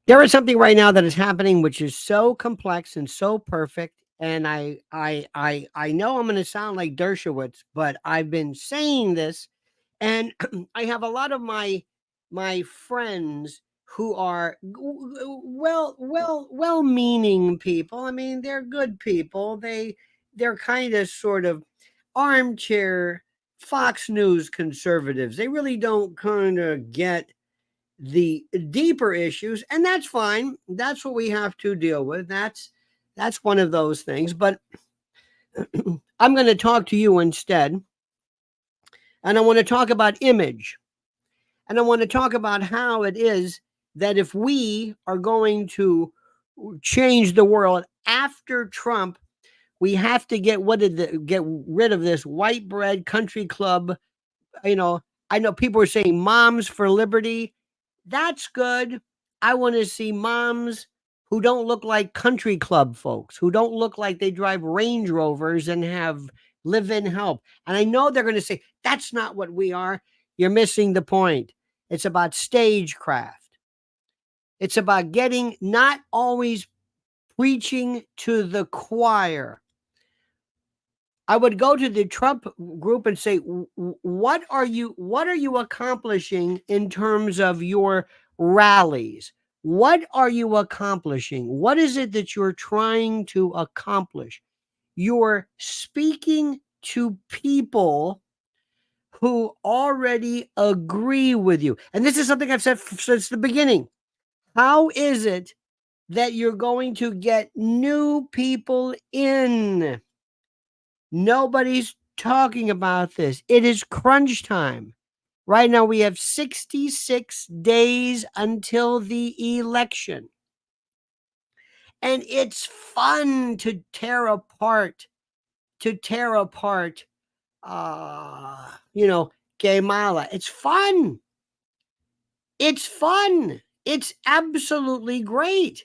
There is something right now that is happening which is so complex and so perfect. And I know I'm going to sound like Dershowitz, but I've been saying this, and I have a lot of my friends who are well-meaning people. I mean, they're good people. They're kind of sort of armchair Fox News conservatives. They really don't kind of get the deeper issues, and that's fine. That's what we have to deal with. That's one of those things. But I'm going to talk to you instead, and I want to talk about image, and I want to talk about how it is that if we are going to change the world after Trump, we have to get rid of this white bread country club. You know, I know people are saying moms for liberty. That's good. I want to see moms who don't look like country club folks, who don't look like they drive Range Rovers and have live in help. And I know they're going to say, that's not what we are. You're missing the point. It's about stagecraft. It's about getting, not always preaching to the choir. I would go to the Trump group and say, what are you accomplishing in terms of your rallies? What are you accomplishing? What is it that you're trying to accomplish? You're speaking to people who already agree with you. And this is something I've said since the beginning. How is it that you're going to get new people in? Nobody's talking about this. It is crunch time. Right now, we have 66 days until the election. And it's fun to tear apart, you know, Kamala. It's fun. It's fun. It's absolutely great.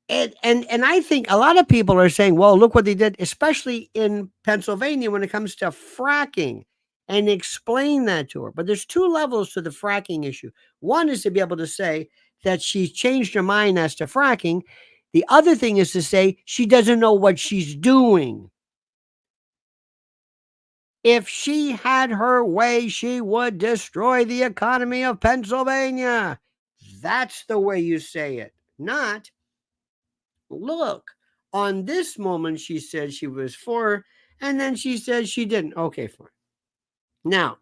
And I think a lot of people are saying, well, look what they did, especially in Pennsylvania when it comes to fracking, and explain that to her. But there's two levels to the fracking issue. One is to be able to say that she's changed her mind as to fracking. The other thing is to say she doesn't know what she's doing. If she had her way, she would destroy the economy of Pennsylvania. That's the way you say it, not look, on this moment, she said she was for, and then she said she didn't. Okay, fine. Now,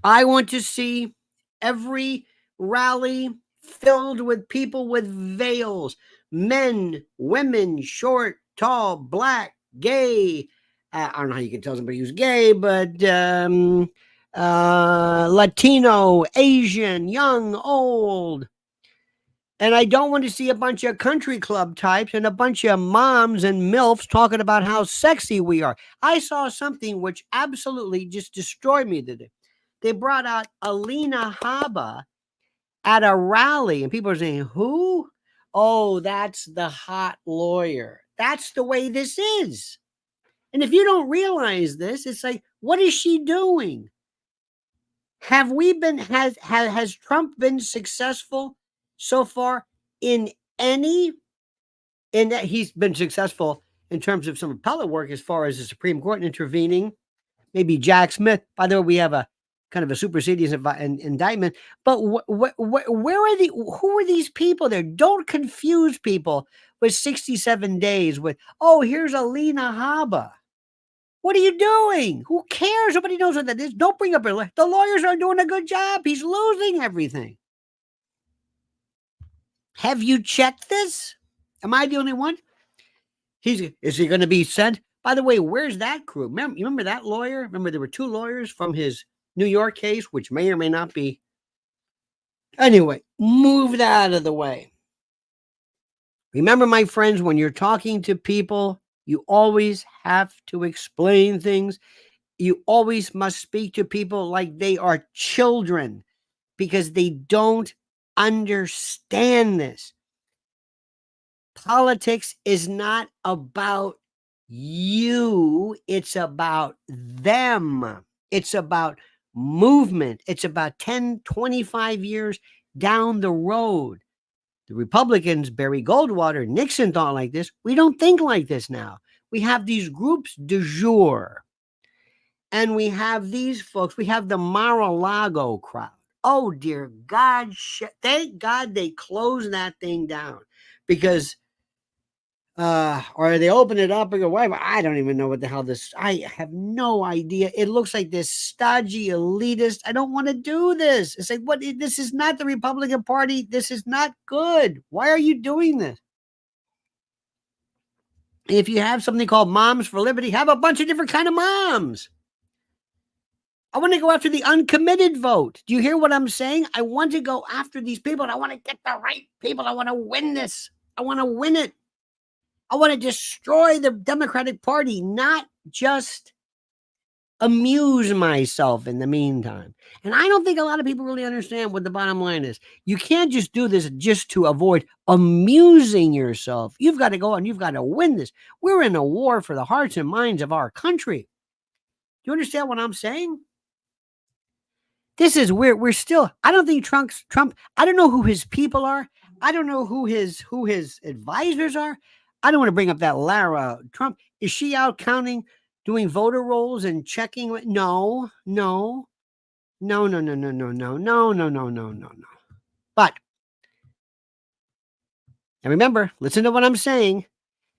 I want to see every rally filled with people with veils, men, women, short, tall, black, gay. I don't know how you can tell somebody who's gay, but Latino, Asian, young, old. And I don't want to see a bunch of country club types and a bunch of moms and MILFs talking about how sexy we are. I saw something which absolutely just destroyed me today. They brought out Alina Habba at a rally, and people are saying, who? Oh, that's the hot lawyer. That's the way this is. And if you don't realize this, it's like, what is she doing? Have we been, has Trump been successful so far in any, in that he's been successful in terms of some appellate work as far as the Supreme Court intervening, maybe Jack Smith. By the way, we have a kind of a supersedious indictment. But where are who are these people there? Don't confuse people with 67 days with, oh, here's Alina Habba. What are you doing? Who cares? Nobody knows what that is. Don't bring up the lawyers are doing a good job. He's losing everything. Have you checked this? Am I the only one? Is he going to be sent? By the way, where's that crew? Remember that lawyer? Remember there were two lawyers from his New York case, which may or may not be. Anyway, move that out of the way. Remember, my friends, when you're talking to people, you always have to explain things. You always must speak to people like they are children, because they don't understand this. Politics is not about you, it's about them. It's about movement. It's about 10, 25 years down the road. The Republicans, Barry Goldwater, Nixon thought like this. We don't think like this now. We have these groups du jour. And we have these folks. We have the Mar-a-Lago crowd. Oh, dear God. Thank God they closed that thing down. Because or they open it up and go, whatever. I don't even know what the hell this. I have no idea. It looks like this stodgy elitist. I don't want to do this. It's like, what? This is not the Republican Party. This is not good. Why are you doing this? If you have something called Moms for Liberty, have a bunch of different kind of moms. I want to go after the uncommitted vote. Do you hear what I'm saying? I want to go after these people, and I want to get the right people. I want to win this. I want to win it. I want to destroy the Democratic Party, not just amuse myself in the meantime. And I don't think a lot of people really understand what the bottom line is. You can't just do this just to avoid amusing yourself. You've got to go and you've got to win this. We're in a war for the hearts and minds of our country. Do you understand what I'm saying? This is where we're still. I don't think Trump. I don't know who his people are. I don't know who his advisors are. I don't want to bring up that Lara Trump. Is she out counting, doing voter rolls and checking? No. But, and remember, listen to what I'm saying.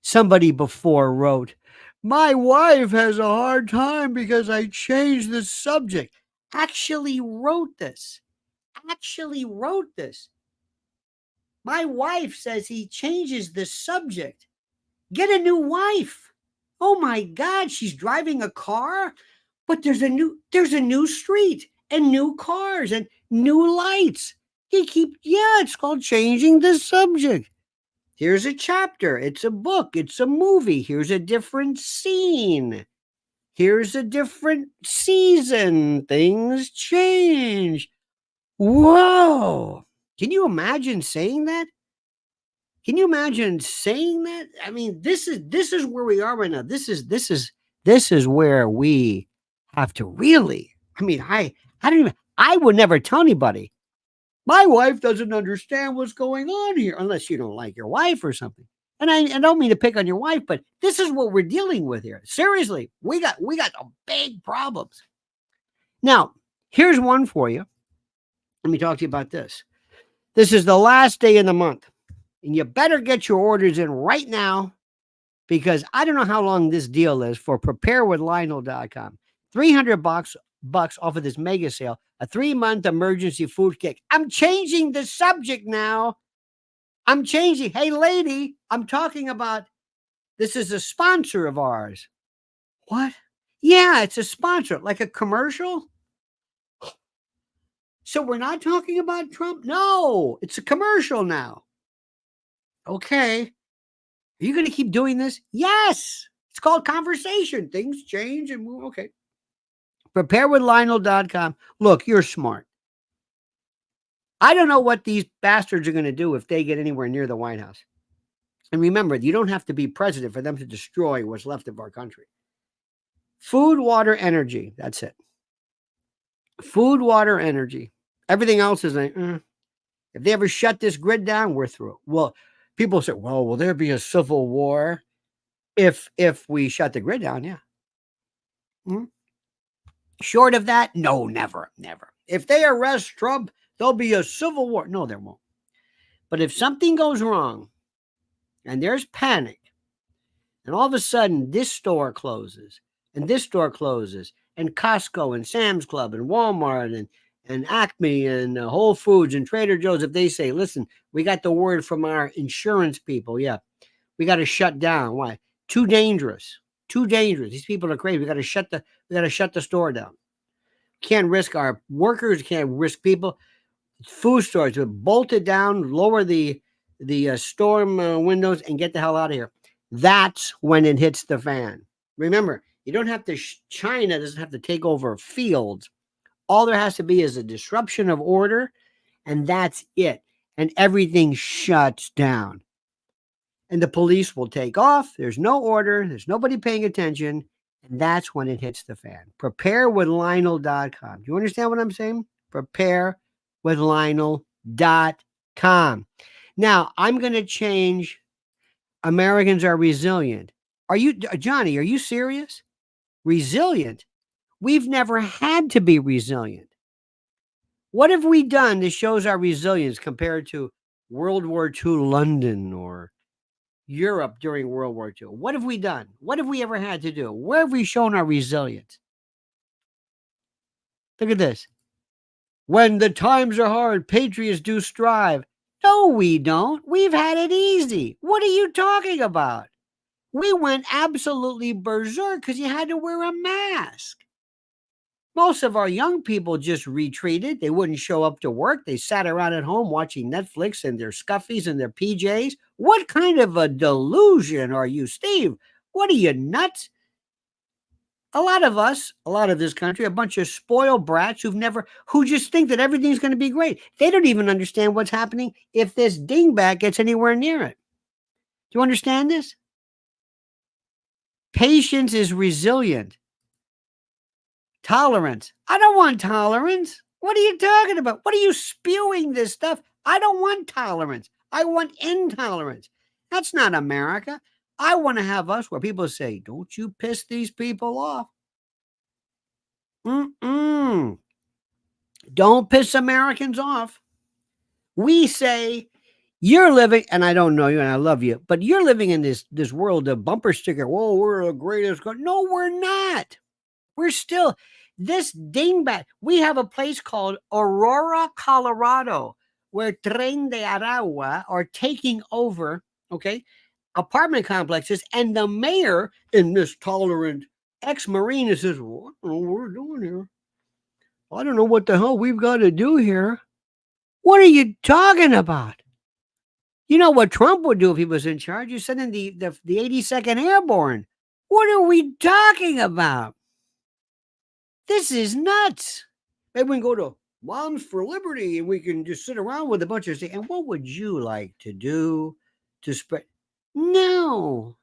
Somebody before wrote, my wife has a hard time because I changed the subject. Actually wrote this. My wife says he changes the subject. Get a new wife. Oh my God, she's driving a car, but there's a new street and new cars and new lights. It's called changing the subject. Here's a chapter. It's a book. It's a movie. Here's a different scene. Here's a different season. Things change. Whoa. Can you imagine saying that? I mean, this is where we are right now. This is where we have to really. I mean, I would never tell anybody. My wife doesn't understand what's going on here, unless you don't like your wife or something. And I don't mean to pick on your wife, but this is what we're dealing with here. Seriously, we got some big problems. Now, here's one for you. Let me talk to you about this. This is the last day in the month, and you better get your orders in right now, because I don't know how long this deal is for preparedwithlionel.com. $300 off of this mega sale, a 3-month emergency food kit. I'm changing the subject now. Hey, lady, I'm talking about, this is a sponsor of ours. What? Yeah, it's a sponsor, like a commercial. So we're not talking about Trump? No, it's a commercial now. Okay. Are you going to keep doing this? Yes. It's called conversation. Things change and move. Okay. Preparedwithlionel.com. Look, you're smart. I don't know what these bastards are going to do if they get anywhere near the White House. And remember, you don't have to be president for them to destroy what's left of our country. Food, water, energy. That's it. Food, water, energy. Everything else is like, if they ever shut this grid down, we're through. Well, people say, well, will there be a civil war if we shut the grid down? Yeah. Mm-hmm. Short of that, no, never. If they arrest Trump, there'll be a civil war. No, there won't. But if something goes wrong and there's panic, and all of a sudden this store closes and this store closes, and Costco and Sam's Club and Walmart and Acme and Whole Foods and Trader Joe's, if they say, listen, we got the word from our insurance people, yeah, we got to shut down. Why? Too dangerous. These people are crazy. We got to shut the store down. Can't risk our workers. Can't risk people. Food stores would bolt it down, lower the storm windows, and get the hell out of here. That's when it hits the fan. Remember, you don't have to. China doesn't have to take over fields. All there has to be is a disruption of order, and that's it. And everything shuts down. And the police will take off. There's no order. There's nobody paying attention. And that's when it hits the fan. Preparewithlionel.com. Do you understand what I'm saying? Preparewithlionel.com. Now, I'm going to change Americans are resilient. Are you, Johnny, are you serious? Resilient? We've never had to be resilient. What have we done that shows our resilience compared to World War II London or Europe during World War II? What have we done? What have we ever had to do? Where have we shown our resilience? Look at this. When the times are hard, patriots do strive. No, we don't. We've had it easy. What are you talking about? We went absolutely berserk because you had to wear a mask. Most of our young people just retreated. They wouldn't show up to work. They sat around at home watching Netflix in their scuffies and their PJs. What kind of a delusion are you, Steve? What are you, nuts? A lot of us, a lot of this country, a bunch of spoiled brats who just think that everything's going to be great. They don't even understand what's happening if this dingbat gets anywhere near it. Do you understand this? Patience is resilient. Tolerance. I don't want tolerance. What are you talking about? What are you spewing this stuff? I don't want tolerance. I want intolerance. That's not America. I want to have us where people say, don't you piss these people off. Don't piss Americans off. We say, you're living, and I don't know you and I love you, but you're living in this world of bumper sticker. Whoa, we're the greatest. No, we're not. We're still this dingbat. We have a place called Aurora, Colorado, where Tren de Aragua are taking over, okay, apartment complexes. And the mayor, in this tolerant ex-Marine, says, well, I don't know what we're doing here. I don't know what the hell we've got to do here. What are you talking about? You know what Trump would do if he was in charge? You send in the 82nd Airborne. What are we talking about? This is nuts. Maybe we can go to Moms for Liberty and we can just sit around with a bunch of and what would you like to do to spread? No.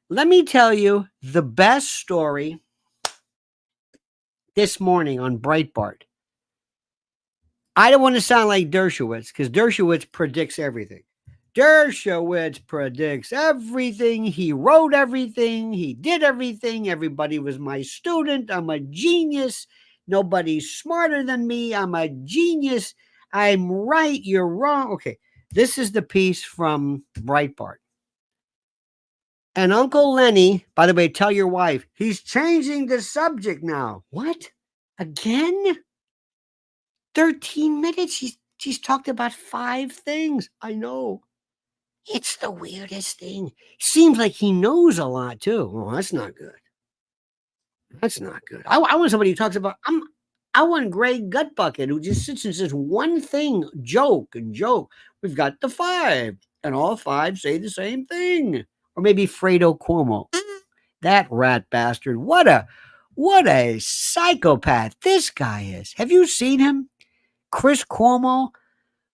Let me tell you the best story this morning on Breitbart. I don't want to sound like Dershowitz because Dershowitz predicts everything. Dershowitz predicts everything. He wrote everything. He did everything. Everybody was my student. I'm a genius. Nobody's smarter than me. I'm a genius. I'm right. You're wrong. Okay. This is the piece from Breitbart. And Uncle Lenny, by the way, tell your wife, he's changing the subject now. What? Again? 13 minutes. She's talked about 5 things. I know. It's the weirdest thing. Seems like he knows a lot too. Well, that's not good. That's not good. I want somebody who talks about. I want Greg Gutbucket who just sits and says one thing, joke and joke. We've got the 5, and all 5 say the same thing. Or maybe Fredo Cuomo. That rat bastard. What a psychopath this guy is. Have you seen him? Chris Cuomo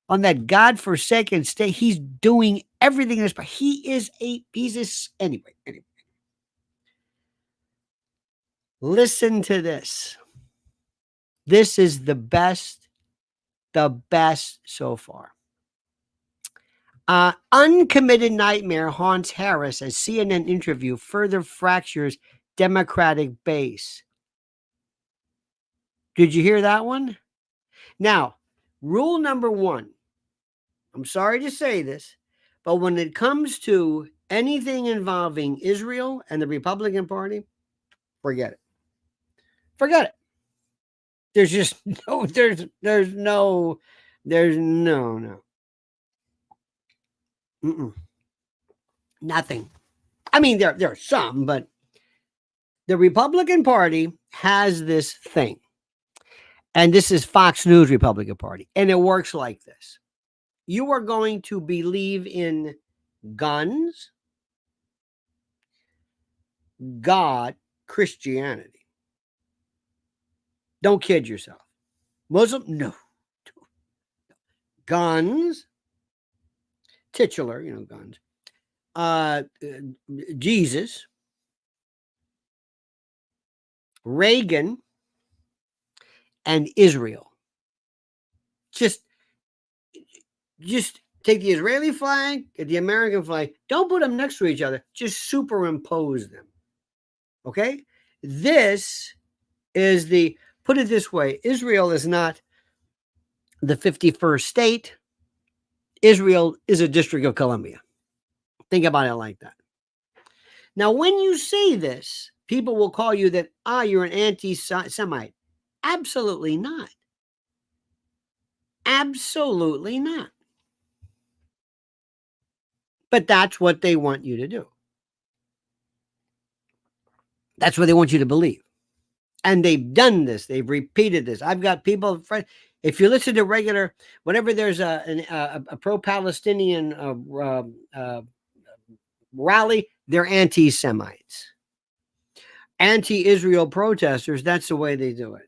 on that godforsaken state. He's doing everything in his power. Anyway. Listen to this. This is the best so far. Uncommitted nightmare haunts Harris as CNN interview further fractures Democratic base. Did you hear that one? Now, rule number 1. I'm sorry to say this, but when it comes to anything involving Israel and the Republican Party, forget it. Forget it. There's just no, there's no. Nothing. I mean, there are some, but the Republican Party has this thing. And this is Fox News Republican Party. And it works like this. You are going to believe in guns, God, Christianity. Don't kid yourself. Muslim? No. Guns, titular, guns. Jesus, Reagan, and Israel. Just take the Israeli flag, get the American flag. Don't put them next to each other. Just superimpose them. Okay? This is the, put it this way, Israel is not the 51st state. Israel is a District of Columbia. Think about it like that. Now, when you say this, people will call you that, you're an anti-Semite. Absolutely not. Absolutely not. But that's what they want you to do. That's what they want you to believe. And they've done this. They've repeated this. I've got people, if you listen to regular, whenever there's a pro-Palestinian rally, they're anti-Semites. Anti-Israel protesters, that's the way they do it.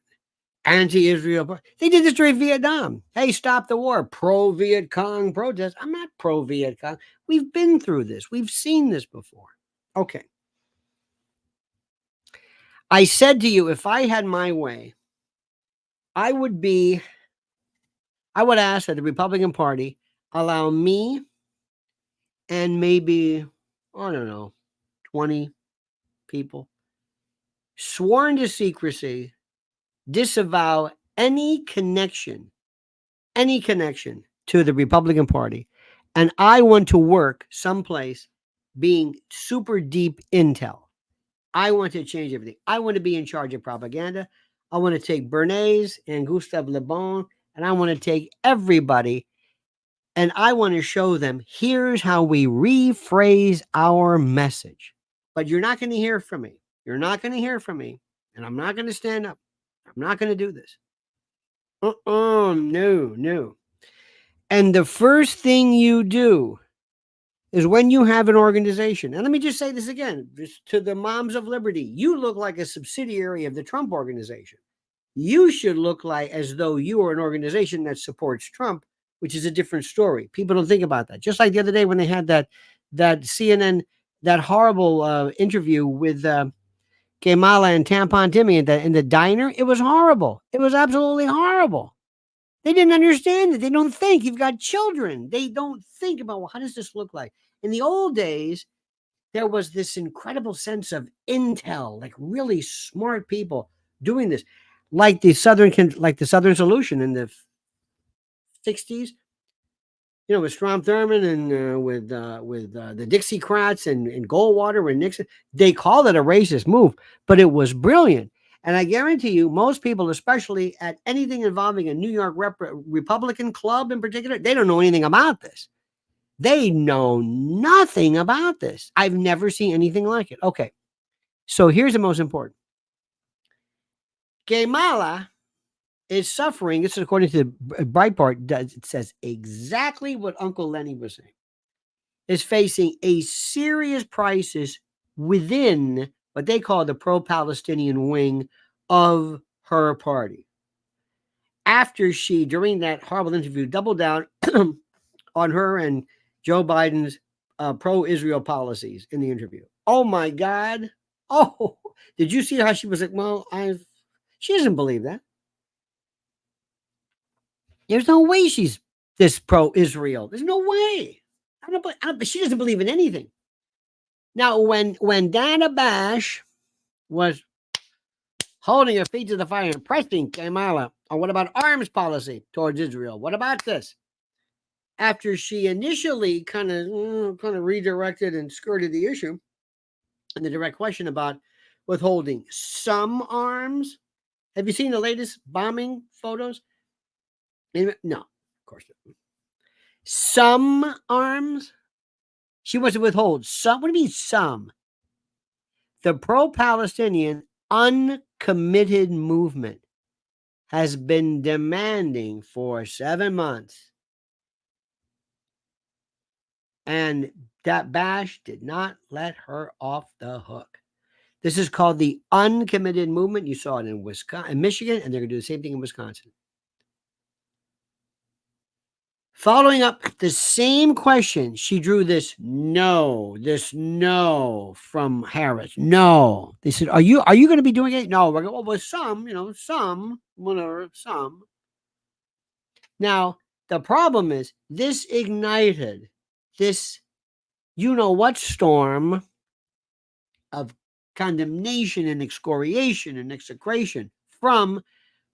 Anti-Israel. They did this during Vietnam. Hey, stop the war. Pro-Viet Cong protest. I'm not pro-Viet Cong. We've been through this. We've seen this before. Okay. I said to you, if I had my way, I would ask that the Republican Party allow me and maybe, I don't know, 20 people sworn to secrecy, disavow any connection to the Republican Party. And I want to work someplace being super deep intel. I want to change everything. I want to be in charge of propaganda. I want to take Bernays and Gustave Le Bon, and I want to take everybody, and I want to show them, here's how we rephrase our message. But you're not going to hear from me. You're not going to hear from me, and I'm not going to stand up. I'm not going to do this. No. And the first thing you do is when you have an organization, and let me just say this again, just to the moms of liberty, you look like a subsidiary of the Trump organization. You should look like as though you are an organization that supports Trump, which is a different story. People don't think about that. Just like the other day when they had that CNN, that horrible interview with Kamala and Tampon Timmy in the diner. It was horrible. It was absolutely horrible. They didn't understand it. They don't think. You've got children. They don't think about, well, how does this look like? In the old days, there was this incredible sense of intel, like really smart people doing this, like the Southern Solution in the 60s. You know, with Strom Thurmond and with the Dixiecrats and Goldwater and Nixon. They called it a racist move, but it was brilliant. And I guarantee you, most people, especially at anything involving a New York Republican club in particular, they don't know anything about this. They know nothing about this. I've never seen anything like it. Okay. So here's the most important. Kamala is suffering. This is according to Breitbart. It says exactly what Uncle Lenny was saying. Is facing a serious crisis within what they call the pro-Palestinian wing of her party. After she, during that horrible interview, doubled down on her and Joe Biden's pro-Israel policies in the interview. Oh my God. Oh, did you see how she was like, well, she doesn't believe that. There's no way she's this pro-Israel. There's no way. She doesn't believe in anything. Now, when Dana Bash was holding her feet to the fire and pressing Kamala, or what about arms policy towards Israel? What about this? After she initially kind of redirected and skirted the issue, and the direct question about withholding some arms. Have you seen the latest bombing photos? No, of course not. Some arms. She wants to withhold some. What do you mean some? The pro-Palestinian uncommitted movement has been demanding for 7 months. And that Bash did not let her off the hook. This is called the uncommitted movement. You saw it in Wisconsin, in Michigan, and they're going to do the same thing in Wisconsin. Following up the same question, she drew this no from Harris. No. They said, are you going to be doing it? No. We're going, well, some, some, whatever, some. Now, the problem is this ignited this what storm of condemnation and excoriation and execration from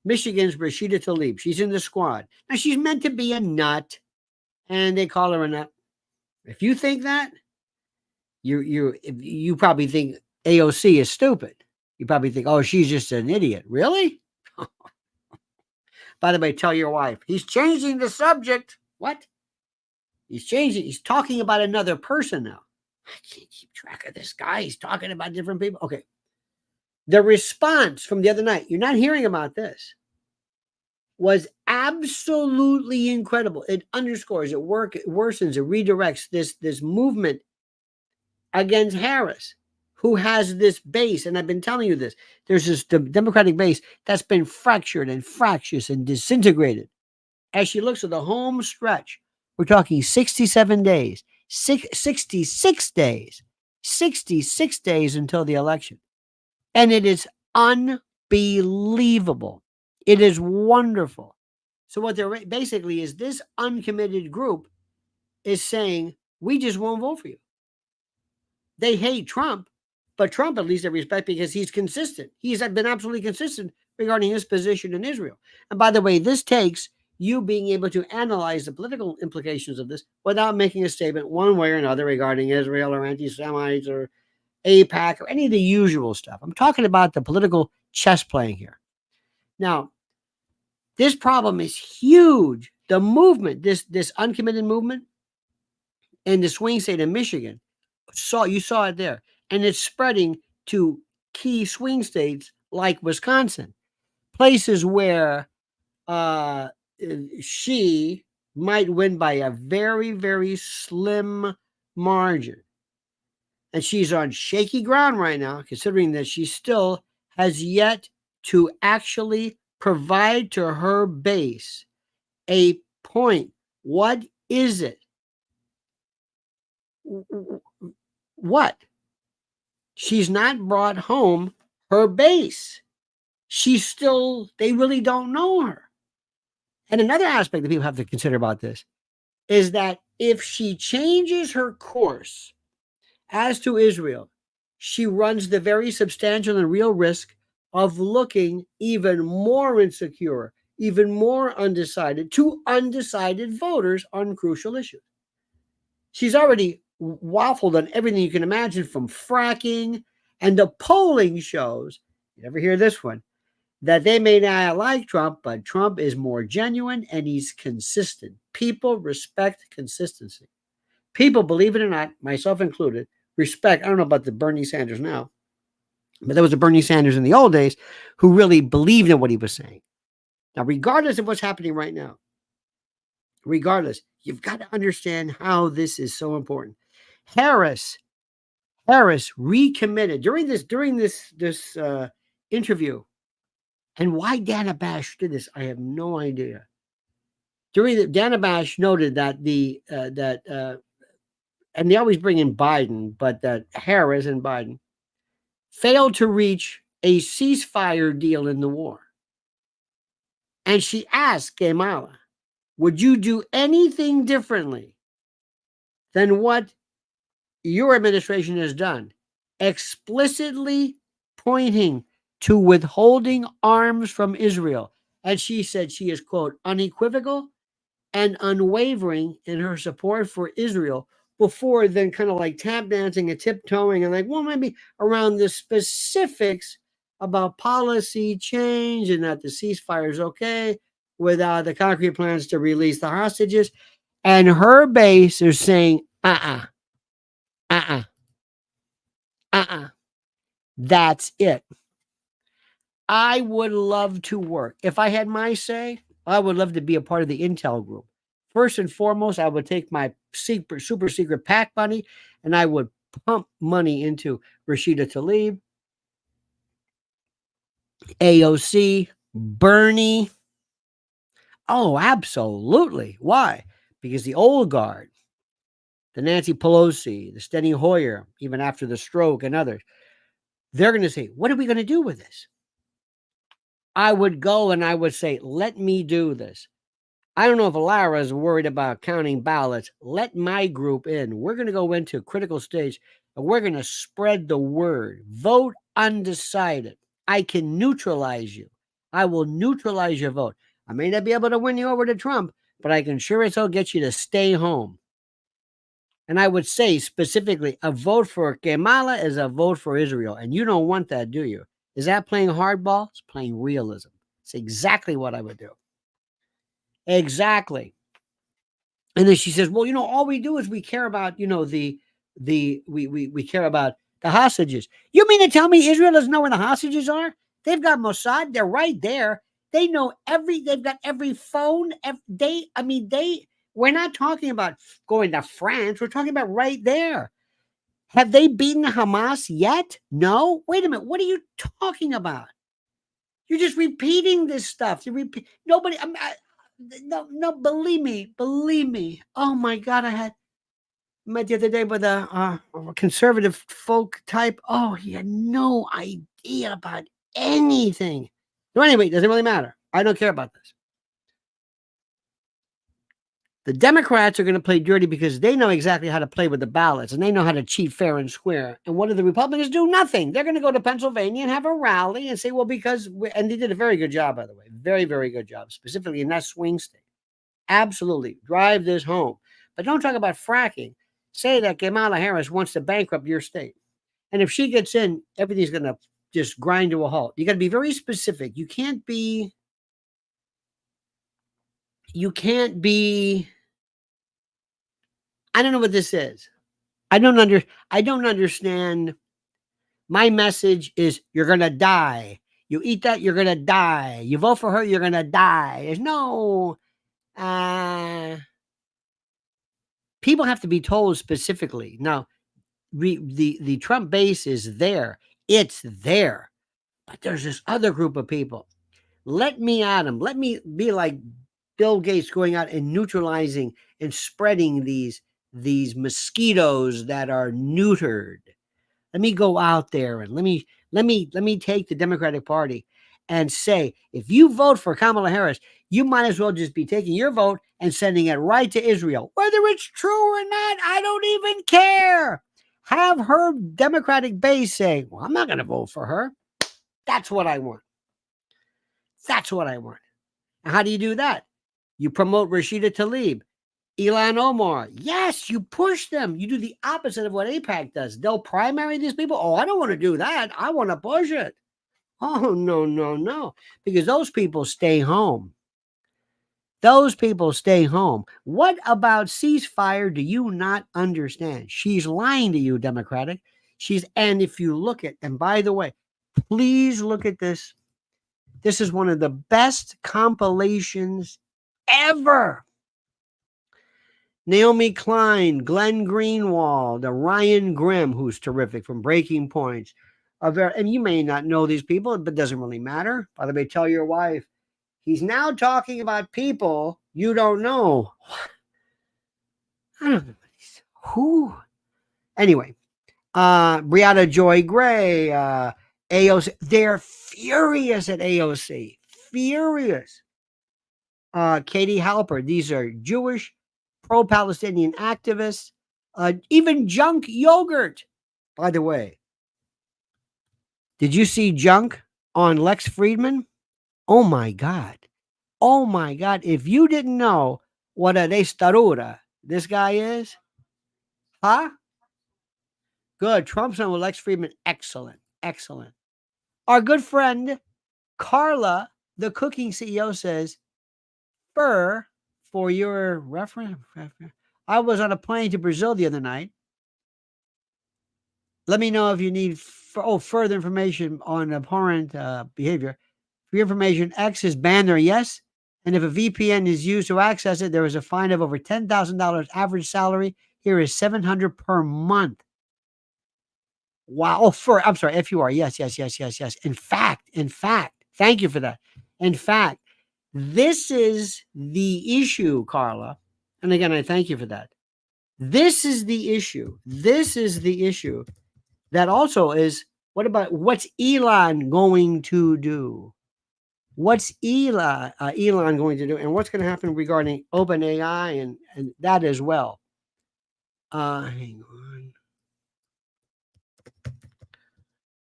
Michigan's Rashida Tlaib. She's in the squad. Now, she's meant to be a nut, and they call her a nut. If you think that, you probably think AOC is stupid. You probably think, oh, she's just an idiot. Really? By the way, tell your wife, he's changing the subject. What? He's changing. He's talking about another person now. I can't keep track of this guy. He's talking about different people. Okay. The response from the other night, you're not hearing about this, was absolutely incredible. It underscores, it worsens, it redirects this movement against Harris, who has this base. And I've been telling you this. There's this Democratic base that's been fractured and fractious and disintegrated. As she looks at the home stretch, we're talking 67 days, 66 days, 66 days until the election. And it is unbelievable. It is wonderful. So what they're basically is this uncommitted group is saying, we just won't vote for you. They hate Trump, but Trump at least they respect because he's consistent. He's been absolutely consistent regarding his position in Israel. And by the way, this takes you being able to analyze the political implications of this without making a statement one way or another regarding Israel or anti-Semites or AIPAC or any of the usual stuff. I'm talking about the political chess playing here. Now, this problem is huge. The movement, this uncommitted movement in the swing state of Michigan, you saw it there. And it's spreading to key swing states like Wisconsin, places where she might win by a very, very slim margin. And she's on shaky ground right now, considering that she still has yet to actually provide to her base a point. What is it? What? She's not brought home her base. They really don't know her. And another aspect that people have to consider about this is that if she changes her course as to Israel, she runs the very substantial and real risk of looking even more insecure, even more undecided to undecided voters on crucial issues. She's already waffled on everything you can imagine, from fracking, and the polling shows, you ever hear this one, that they may not like Trump, but Trump is more genuine and he's consistent. People respect consistency. People, believe it or not, myself included, respect. I don't know about the Bernie Sanders now, but there was a Bernie Sanders in the old days who really believed in what he was saying. Now, regardless of what's happening right now, regardless, you've got to understand how this is so important. Harris recommitted during this interview. And why Dana Bash did this, I have no idea. Dana Bash noted that and they always bring in Biden, but that Harris and Biden failed to reach a ceasefire deal in the war. And she asked Kamala, would you do anything differently than what your administration has done? Explicitly pointing to withholding arms from Israel. And she said she is, quote, unequivocal and unwavering in her support for Israel, before then kind of like tap dancing and tiptoeing and like, well, maybe around the specifics about policy change and that the ceasefire is okay without the concrete plans to release the hostages. And her base is saying, that's it. I would love to work. If I had my say, I would love to be a part of the Intel group. First and foremost, I would take my super secret PAC money and I would pump money into Rashida Tlaib, AOC, Bernie. Oh, absolutely. Why? because the old guard, the Nancy Pelosi, the Steny Hoyer, even after the stroke and others, they're going to say, what are we going to do with this? I would go and I would say, let me do this. I don't know if Lara is worried about counting ballots. Let my group in. We're going to go into a critical stage and we're going to spread the word. Vote undecided. I can neutralize you. I will neutralize your vote. I may not be able to win you over to Trump, but I can sure as hell get you to stay home. And I would say specifically, a vote for Kamala is a vote for Israel. And you don't want that, do you? Is that playing hardball? It's playing realism. It's exactly what I would do. Exactly. And then she says, well, all we do is we care about, we care about the hostages. You mean to tell me Israel doesn't know where the hostages are? They've got Mossad. They're right there. They know they've got every phone. We're not talking about going to France. We're talking about right there. Have they beaten Hamas yet? No. Wait a minute. What are you talking about? You're just repeating this stuff. Nobody. No. Believe me. Oh my God, I met the other day with a conservative folk type. Oh, he had no idea about anything. So anyway, it doesn't really matter. I don't care about this. The Democrats are going to play dirty because they know exactly how to play with the ballots and they know how to cheat fair and square. And what do the Republicans do? Nothing. They're going to go to Pennsylvania and have a rally and say, well, and they did a very good job, by the way. Very, very good job, specifically in that swing state. Absolutely. Drive this home. But don't talk about fracking. Say that Kamala Harris wants to bankrupt your state. And if she gets in, everything's going to just grind to a halt. You got to be very specific. You can't be I don't know what this is. I don't understand. My message is you're going to die. You eat that, you're going to die. You vote for her, you're going to die. There's no people have to be told specifically. Now, the Trump base is there. It's there. But there's this other group of people. Let me at them. Let me be like Bill Gates going out and neutralizing and spreading these mosquitoes that are neutered. Let me go out there and let me take the Democratic Party and say, if you vote for Kamala Harris, you might as well just be taking your vote and sending it right to Israel. Whether it's true or not, I don't even care. Have her Democratic base say, well, I'm not going to vote for her. That's what I want. That's what I want. And how do you do that? You promote Rashida Tlaib, Ilhan Omar. Yes, you push them. You do the opposite of what AIPAC does. They'll primary these people. Oh, I don't want to do that. I want to push it. Oh, no. Because those people stay home. Those people stay home. What about ceasefire do you not understand? She's lying to you, Democratic. And if you look at, and by the way, please look at this. This is one of the best compilations ever. Naomi Klein, Glenn Greenwald, Ryan Grimm, who's terrific from Breaking Points. And you may not know these people, but it doesn't really matter. By the way, tell your wife. He's now talking about people you don't know. I don't know. Who? Anyway, Brianna Joy Gray, AOC. They're furious at AOC. Furious. Katie Halper. These are Jewish, pro-Palestinian activists. Even Junk Yogurt. By the way, did you see Junk on Lex Friedman? Oh my God. If you didn't know what a restaurura this guy is, huh? Good. Trump's on with Lex Friedman. Excellent. Our good friend Carla, the cooking CEO, says, for your reference, I was on a plane to Brazil the other night. Let me know if you need further information on abhorrent behavior. For your information, X is banned there, yes. And if a VPN is used to access it, there is a fine of over $10,000. Average salary here is $700 per month. Wow. I'm sorry, FUR. Yes. In fact, thank you for that. In fact, this is the issue, Carla. And again, I thank you for that. This is the issue. This is the issue that also is, what's Elon going to do? What's Elon going to do? And what's going to happen regarding OpenAI and that as well? Hang on.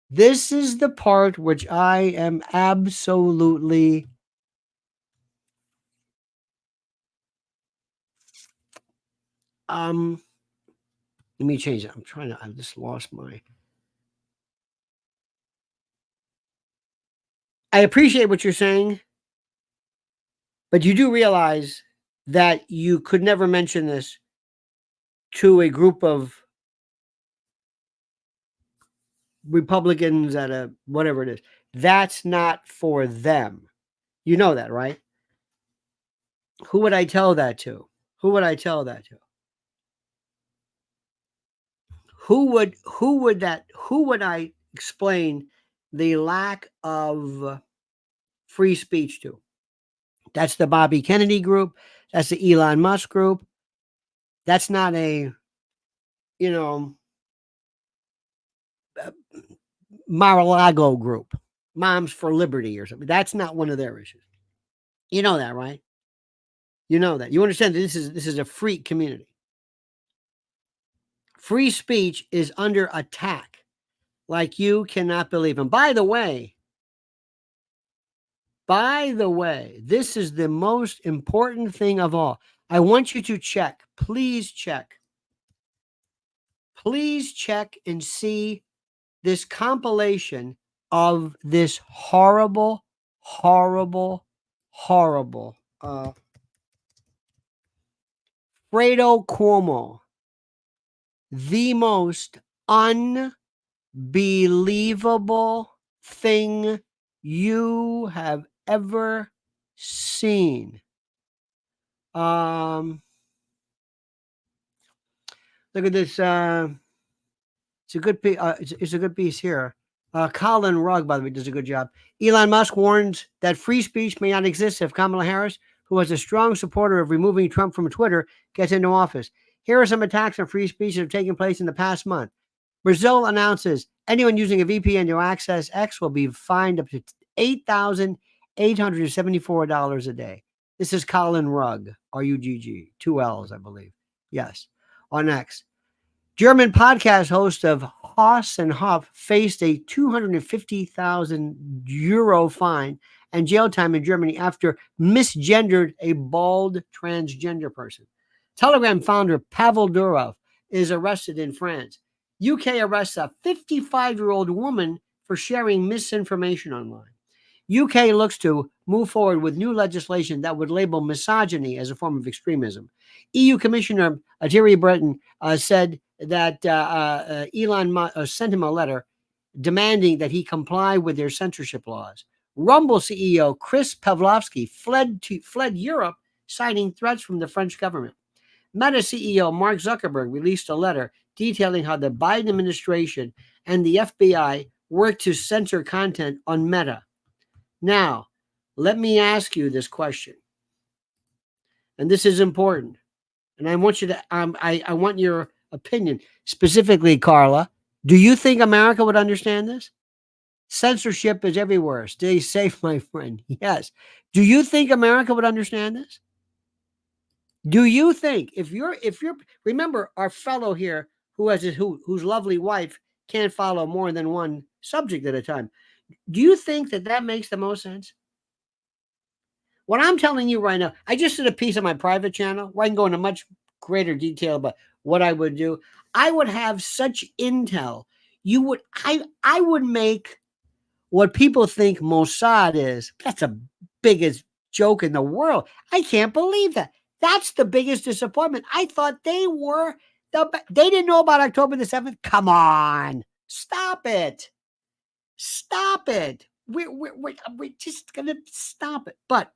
This is the part which I am absolutely let me change it. I just lost my. I appreciate what you're saying, but you do realize that you could never mention this to a group of Republicans at a whatever it is. That's not for them. You know that, right? Who would I tell that to? Who would I tell that to? Who would I explain the lack of free speech to? That's the Bobby Kennedy group. That's the Elon Musk group. That's not a, Mar-a-Lago group, Moms for Liberty or something. That's not one of their issues. You know that, right? You know that. You understand that this is a free community. Free speech is under attack like you cannot believe. And by the way, this is the most important thing of all. I want you to check. Please check and see this compilation of this horrible Fredo Cuomo, the most unbelievable thing you have ever seen. Look at this. It's a good piece. It's a good piece here. Colin Rugg, by the way, does a good job. Elon Musk warns that free speech may not exist if Kamala Harris, who was a strong supporter of removing Trump from Twitter, gets into office. Here are some attacks on free speech that have taken place in the past month. Brazil announces anyone using a VPN to access X will be fined up to $8,874 a day. This is Colin Rugg, R-U-G-G, 2 L's, I believe. Yes, on X. German podcast host of Haas and Hoff faced a 250,000 euro fine and jail time in Germany after misgendered a bald transgender person. Telegram founder Pavel Durov is arrested in France. UK arrests a 55-year-old woman for sharing misinformation online. UK looks to move forward with new legislation that would label misogyny as a form of extremism. EU Commissioner Thierry Breton said that Elon Musk sent him a letter demanding that he comply with their censorship laws. Rumble CEO Chris Pavlovsky fled Europe, citing threats from the French government. Meta CEO Mark Zuckerberg released a letter detailing how the Biden administration and the FBI worked to censor content on Meta. Now, let me ask you this question, and this is important, and I want you to, I want your opinion, specifically, Carla. Do you think America would understand this? Censorship is everywhere. Stay safe, my friend. Yes. Do you think America would understand this? Do you think if you're remember our fellow here whose lovely wife can't follow more than one subject at a time? Do you think that makes the most sense? What I'm telling you right now, I just did a piece on my private channel where I can go into much greater detail about what I would do. I would have such intel. I would make what people think Mossad is. That's the biggest joke in the world. I can't believe that. That's the biggest disappointment. I thought they were they didn't know about October the 7th. Come on. Stop it. Stop it. We're just going to stop it. But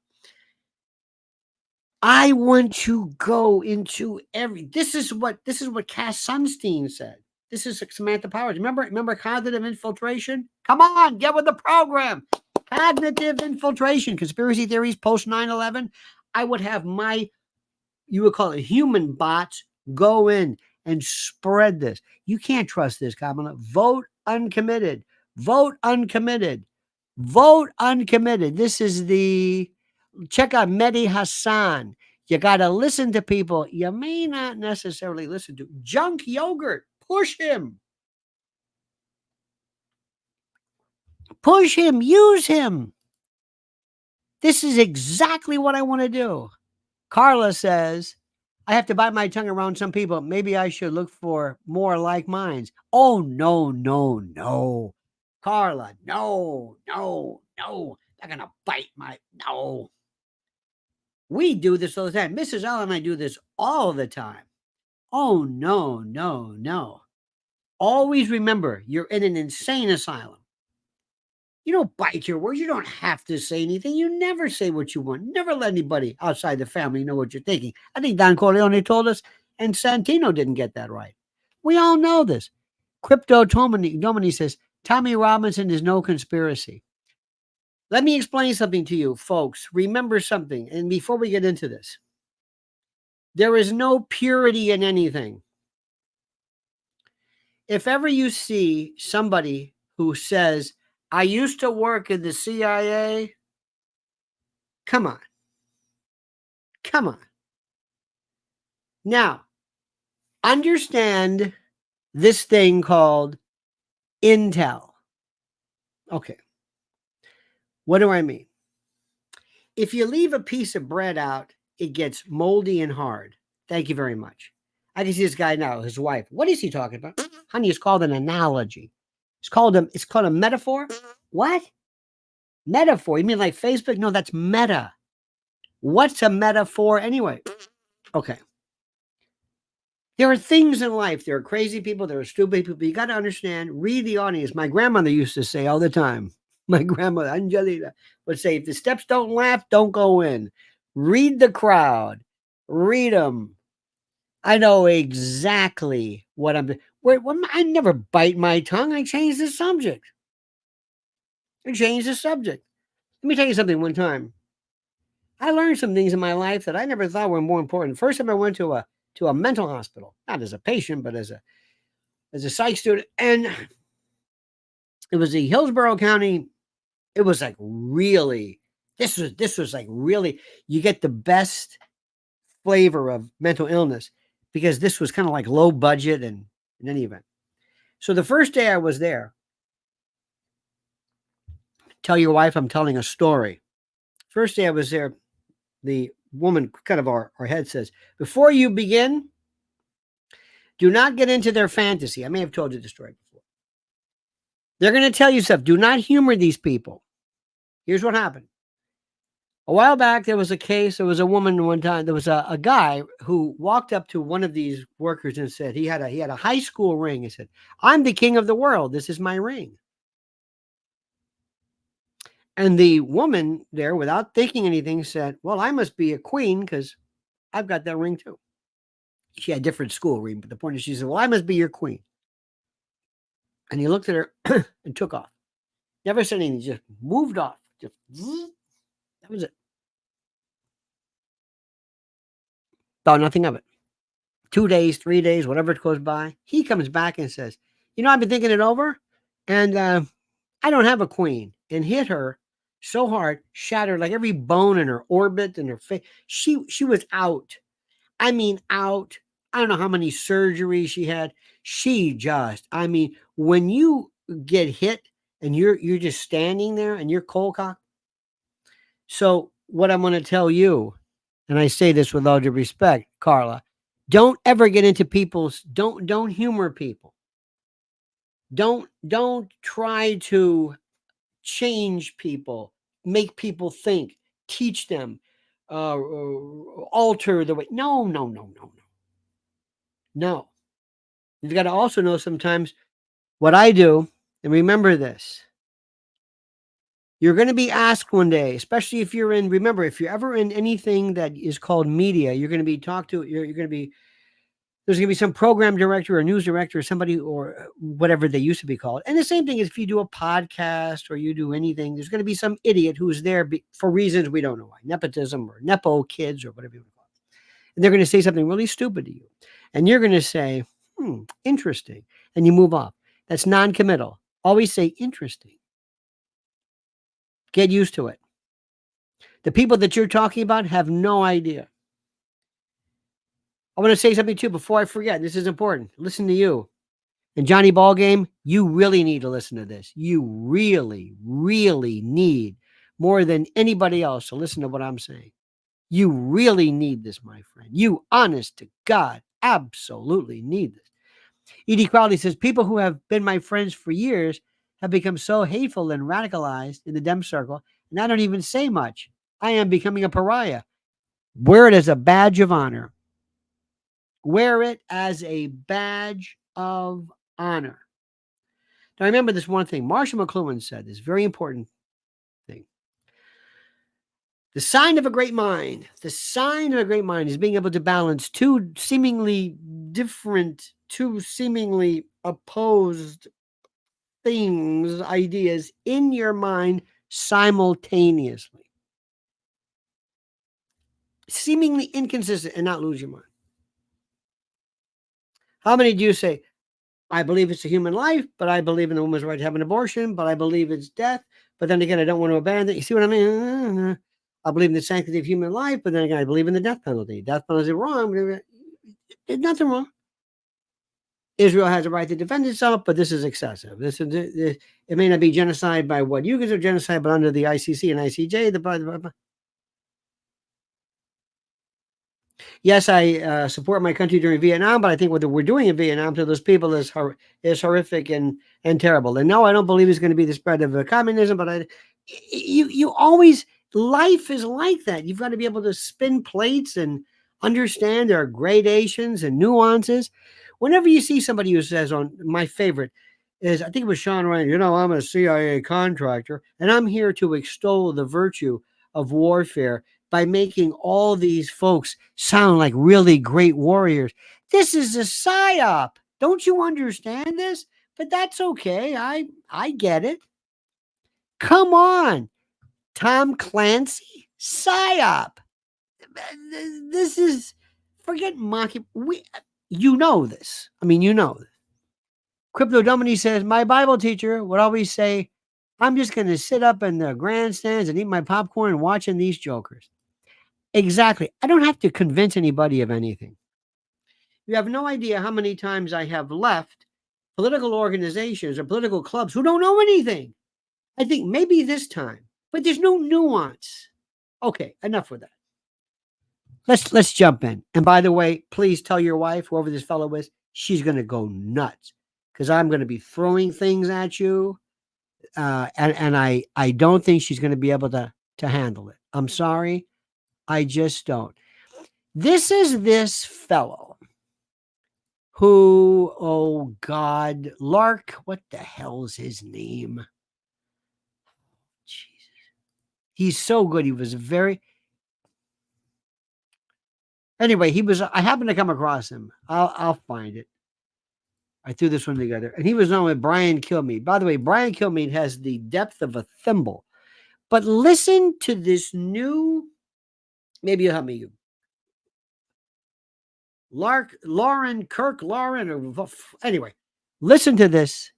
I want to go into this is what Cass Sunstein said. This is Samantha Powers. Remember cognitive infiltration? Come on, get with the program. Cognitive infiltration, conspiracy theories post 9/11. I would have my you would call it human bots, go in and spread this. You can't trust this, Kamala. Vote uncommitted. Vote uncommitted. Vote uncommitted. This is the check out Mehdi Hassan. You got to listen to people you may not necessarily listen to. Junk yogurt. Push him. Push him. Use him. This is exactly what I want to do. Carla says, I have to bite my tongue around some people. Maybe I should look for more like minds. Oh, no, no, no. Carla, no, no, no. They're going to bite my, no. We do this all the time. Mrs. L and I do this all the time. Oh, no, no, no. Always remember, you're in an insane asylum. You don't bite your words. You don't have to say anything. You never say what you want. Never let anybody outside the family know what you're thinking. I think Don Corleone told us, and Santino didn't get that right. We all know this. Crypto Domini says, Tommy Robinson is no conspiracy. Let me explain something to you, folks. Remember something. And before we get into this, there is no purity in anything. If ever you see somebody who says, I used to work in the CIA. Come on. Come on. Now, understand this thing called intel. Okay. What do I mean? If you leave a piece of bread out, it gets moldy and hard. Thank you very much. I can see this guy now, his wife. What is he talking about? Honey, it's called an analogy. It's called a metaphor. What? Metaphor? You mean like Facebook? No, that's meta. What's a metaphor anyway? Okay. There are things in life. There are crazy people. There are stupid people. You got to understand, read the audience. My grandmother used to say all the time, my grandmother, Angelina, would say, if the steps don't laugh, don't go in. Read the crowd. Read them. I know exactly what I'm doing. I never bite my tongue. I change the subject. Let me tell you something one time. I learned some things in my life that I never thought were more important. First time I went to a mental hospital, not as a patient, but as a psych student. And it was the Hillsborough County. It was like really, this was like really, you get the best flavor of mental illness because this was kind of like low budget and in any event. So the first day I was there, tell your wife I'm telling a story. First day I was there, the woman kind of our head says, before you begin, do not get into their fantasy. I may have told you the story before. They're going to tell you stuff. Do not humor these people. Here's what happened. A while back, there was a case. There was a woman one time. There was a guy who walked up to one of these workers and said he had a high school ring. He said, I'm the king of the world. This is my ring. And the woman there, without thinking anything, said, well, I must be a queen because I've got that ring too. She had a different school ring, but the point is she said, well, I must be your queen. And he looked at her and took off. Never said anything, just moved off. Just, that was it. Thought nothing of it. 2 days, 3 days, whatever it goes by. He comes back and says, I've been thinking it over, and I don't have a queen. And hit her so hard, shattered like every bone in her orbit and her face. She was out. I mean, out. I don't know how many surgeries she had. When you get hit and you're just standing there and you're cold cocked. So what I'm going to tell you, and I say this with all due respect, Carla, don't ever get into don't humor people. Don't try to change people, make people think, teach them, alter the way. No. You've got to also know sometimes what I do, and remember this. You're going to be asked one day, especially if you're ever in anything that is called media, you're going to be talked to, there's going to be some program director or news director or somebody or whatever they used to be called. And the same thing is if you do a podcast or you do anything, there's going to be some idiot who's there for reasons we don't know why, nepotism or nepo kids or whatever you want to call it. And they're going to say something really stupid to you. And you're going to say, interesting. And you move off. That's non-committal. Always say interesting. Get used to it. The people that you're talking about have no idea. I want to say something too before I forget. This is important. Listen to you. And Johnny Ballgame, you really need to listen to this. You really, really need more than anybody else to listen to what I'm saying. You really need this, my friend. You, honest to God, absolutely need this. E.D. Crowley says, people who have been my friends for years have become so hateful and radicalized in the Dem circle, and I don't even say much. I am becoming a pariah. Wear it as a badge of honor. Wear it as a badge of honor. Now, remember this one thing. Marshall McLuhan said this very important thing. The sign of a great mind is being able to balance two seemingly different, two seemingly opposed things, ideas in your mind simultaneously. Seemingly inconsistent and not lose your mind. How many do you say, I believe it's a human life, but I believe in the woman's right to have an abortion, but I believe it's death, but then again, I don't want to abandon it. You see what I mean? I believe in the sanctity of human life, but then again, I believe in the death penalty. Death penalty is wrong. There's nothing wrong. Israel has a right to defend itself, but this is excessive. It may not be genocide by what you consider genocide, but under the ICC and ICJ, yes, I support my country during Vietnam, but I think what we're doing in Vietnam to those people is horrific and terrible. And no, I don't believe it's going to be the spread of communism, but you always, life is like that. You've got to be able to spin plates and understand there are gradations and nuances. Whenever you see somebody who says, on my favorite is, I think it was Sean Ryan, I'm a CIA contractor, and I'm here to extol the virtue of warfare by making all these folks sound like really great warriors. This is a psyop. Don't you understand this? But that's okay. I get it. Come on, Tom Clancy, psyop. This is, forget mocking. You know this. I mean, you know this. Crypto Domini says, my Bible teacher would always say, I'm just going to sit up in the grandstands and eat my popcorn and watching these jokers. Exactly. I don't have to convince anybody of anything. You have no idea how many times I have left political organizations or political clubs who don't know anything. I think maybe this time, but there's no nuance. Okay, enough with that. Let's jump in. And by the way, please tell your wife, whoever this fellow is, she's going to go nuts because I'm going to be throwing things at you. And I don't think she's going to be able to handle it. I'm sorry. I just don't. This is this fellow who, oh God, Lark, what the hell's his name? Jesus. He's so good. He was anyway, I happened to come across him. I'll find it. I threw this one together. And he was known with Brian Kilmeade. By the way, Brian Kilmeade has the depth of a thimble. But listen to this new, maybe you'll help me. Anyway, listen to this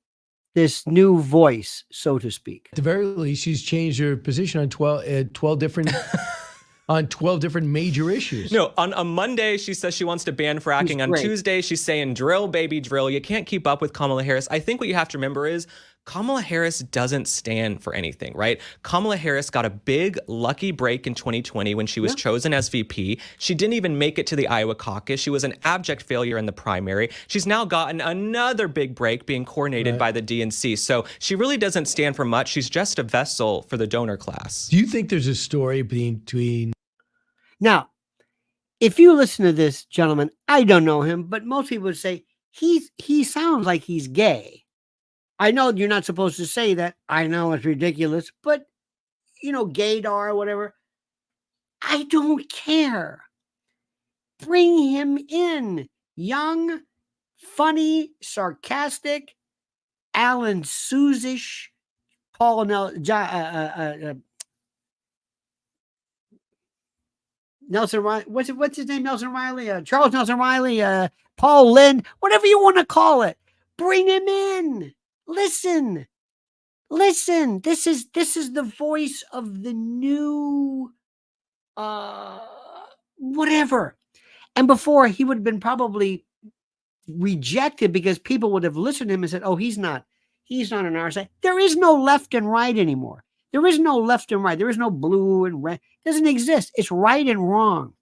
new voice, so to speak. At the very least, she's changed her position on 12 different on 12 different major issues. No, on a Monday, she says she wants to ban fracking. On Tuesday, she's saying drill, baby, drill. You can't keep up with Kamala Harris. I think what you have to remember is Kamala Harris doesn't stand for anything, right? Kamala Harris got a big lucky break in 2020 when she was chosen as VP. She didn't even make it to the Iowa caucus. She was an abject failure in the primary. She's now gotten another big break being coordinated by the DNC. So she really doesn't stand for much. She's just a vessel for the donor class. Do you think there's a story between... Now, if you listen to this gentleman, I don't know him, but most people would say he sounds like he's gay. I know you're not supposed to say that. I know it's ridiculous, but gaydar or whatever. I don't care. Bring him in. Young, funny, sarcastic, Alan Suzish, Paul Nelson Riley, what's his name? Nelson Riley, Charles Nelson Riley, Paul Lynn, whatever you want to call it. Bring him in. Listen. This is the voice of the new whatever. And before, he would have been probably rejected because people would have listened to him and said, "Oh, he's not on our side." There is no left and right anymore. There is no left and right. There is no blue and red. It doesn't exist. It's right and wrong.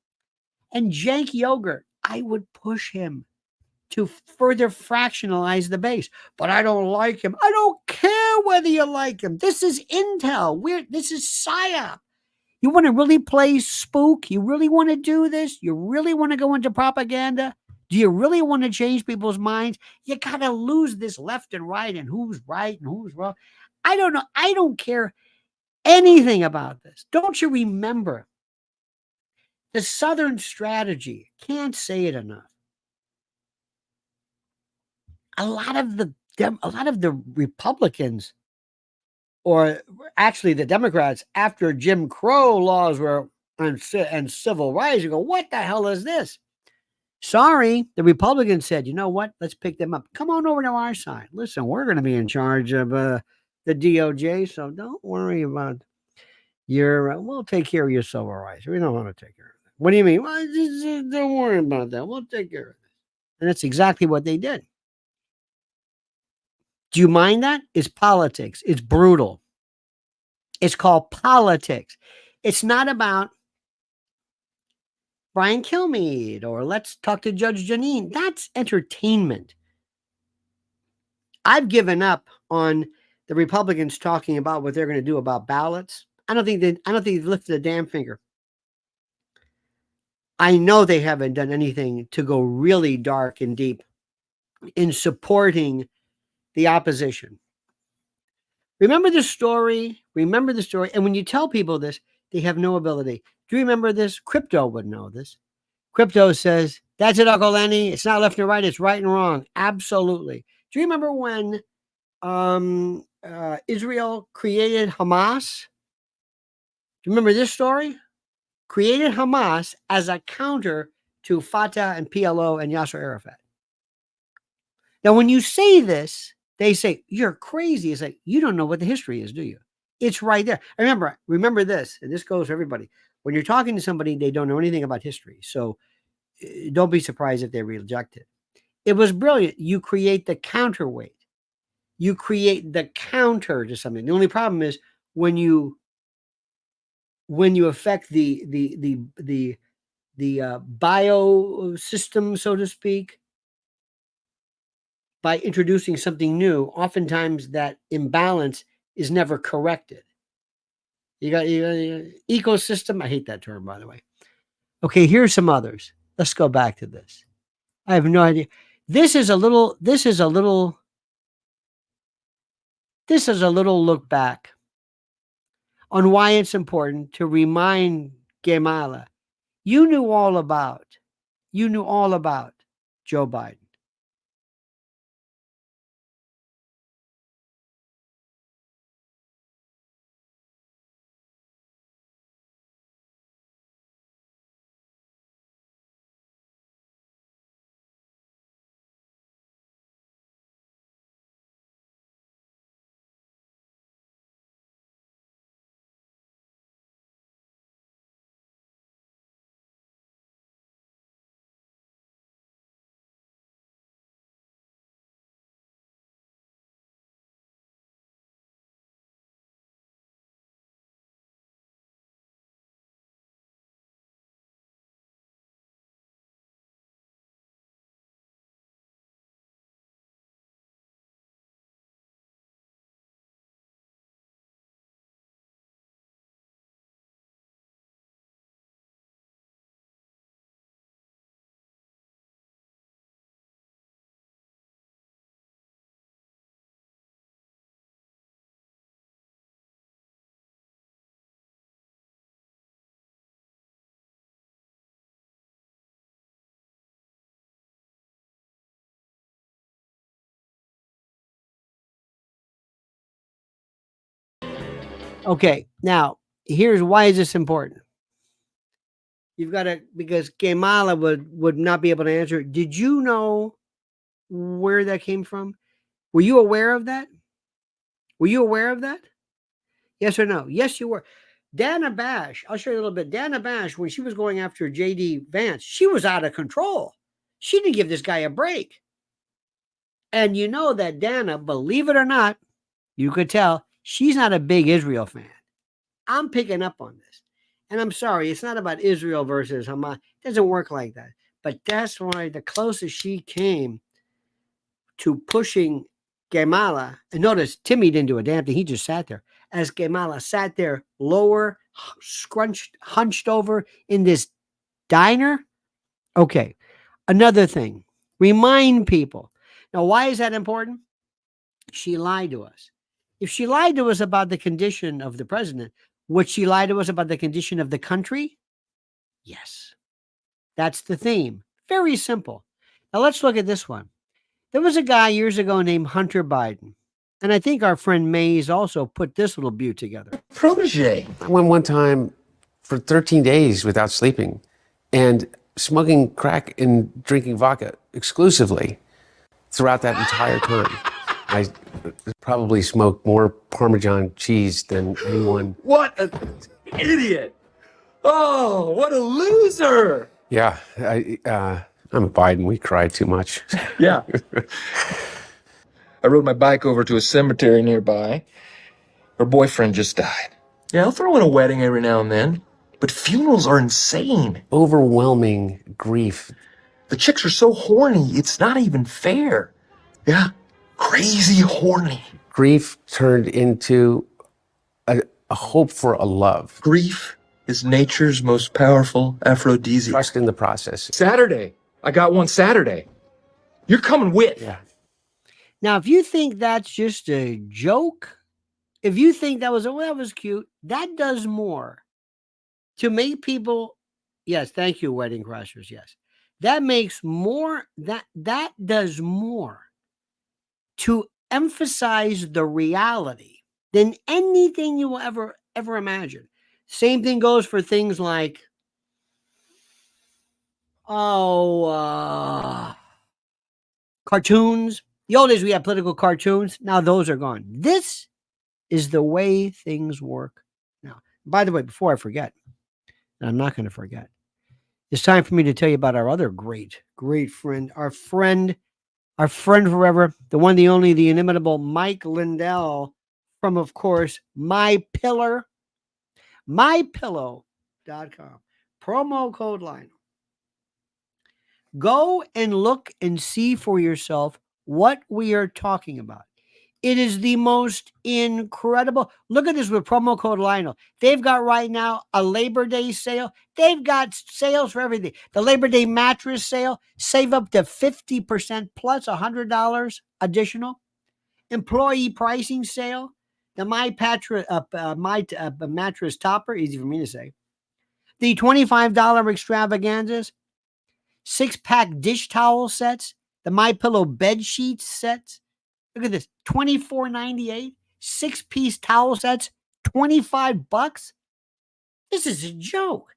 And Cenk Yogurt, I would push him to further fractionalize the base. But I don't like him. I don't care whether you like him. This is intel. This is PSYOP. You want to really play spook? You really want to do this? You really want to go into propaganda? Do you really want to change people's minds? You got to lose this left and right and who's right and who's wrong. I don't know. I don't care anything about this. Don't you remember? The Southern strategy, can't say it enough. A lot of the Republicans, or actually the Democrats, after Jim Crow laws were and civil rights, you go, what the hell is this? Sorry, the Republicans said, you know what? Let's pick them up. Come on over to our side. Listen, we're going to be in charge of the DOJ, so don't worry about we'll take care of your civil rights. We don't want to take care of that. What do you mean? Well, just don't worry about that. We'll take care of it. And that's exactly what they did. Do you mind that? It's politics. It's brutal. It's called politics. It's not about Brian Kilmeade or let's talk to Judge Janine. That's entertainment. I've given up on the Republicans talking about what they're going to do about ballots. I don't think they've lifted a damn finger. I know they haven't done anything to go really dark and deep in supporting the opposition. Remember the story. And when you tell people this, they have no ability. Do you remember this? Crypto would know this. Crypto says, that's it, Uncle Lenny. It's not left and right. It's right and wrong. Absolutely. Do you remember when Israel created Hamas? Do you remember this story? Created Hamas as a counter to Fatah and PLO and Yasser Arafat. Now, when you say this, they say, you're crazy. It's like, you don't know what the history is, do you? It's right there. Remember this, and this goes for everybody. When you're talking to somebody, they don't know anything about history. So don't be surprised if they reject it. It was brilliant. You create the counterweight. You create the counter to something. The only problem is when you affect the biosystem, so to speak, by introducing something new, oftentimes that imbalance is never corrected. You got ecosystem. I hate that term, by the way. Okay, here's some others. Let's go back to this. I have no idea. This is a little look back on why it's important to remind Gemala, you knew all about Joe Biden. Okay, now here's why is this important? You've got to, because Kamala would not be able to answer. Did you know where that came from? Were you aware of that? Were you aware of that? Yes or no? Yes, you were. Dana Bash, I'll show you a little bit. Dana Bash, when she was going after J.D. Vance, she was out of control. She didn't give this guy a break. And you know that Dana, believe it or not, you could tell she's not a big Israel fan. I'm picking up on this. And I'm sorry, it's not about Israel versus Hamas. It doesn't work like that. But that's why the closest she came to pushing Kamala, and notice Timmy didn't do a damn thing. He just sat there. As Kamala sat there lower, hunched over in this diner. Okay, another thing. Remind people. Now, why is that important? She lied to us. If she lied to us about the condition of the president, would she lie to us about the condition of the country? Yes. That's the theme. Very simple. Now let's look at this one. There was a guy years ago named Hunter Biden. And I think our friend Mays also put this little beaut together. Protege. I went one time for 13 days without sleeping and smoking crack and drinking vodka exclusively throughout that entire time. I probably smoked more Parmesan cheese than anyone. What an idiot! Oh, what a loser! Yeah, I'm a Biden. We cried too much. Yeah. I rode my bike over to a cemetery nearby. Her boyfriend just died. Yeah, I'll throw in a wedding every now and then, but funerals are insane. Overwhelming grief. The chicks are so horny, it's not even fair. Yeah, crazy horny. Grief turned into a hope for a love. Grief is nature's most powerful aphrodisiac. Trust in the process. Saturday. I got one Saturday. You're coming with. Yeah. Now, if you think that's just a joke, if you think that was, oh, that was cute, that does more to make people, yes, thank you, Wedding Crashers, yes. That makes more, that does more to emphasize the reality than anything you will ever imagine. Same thing goes for things like, cartoons. The old days we had political cartoons. Now those are gone. This is the way things work now. By the way, before I forget, and I'm not going to forget, it's time for me to tell you about our other great friend, our friend forever, the one, the only, the inimitable Mike Lindell from, of course, MyPillow.com. Promo code Lionel. Go and look and see for yourself what we are talking about. It is the most incredible. Look at this with promo code Lionel. They've got right now a Labor Day sale. They've got sales for everything. The Labor Day mattress sale, save up to 50% plus $100 additional. Employee pricing sale. The MyPATRIOT mattress topper, easy for me to say. The $25 extravaganzas. 6-pack dish towel sets. The MyPillow bed sheet sets. Look at this, $24.98, 6-piece towel sets, $25. This is a joke.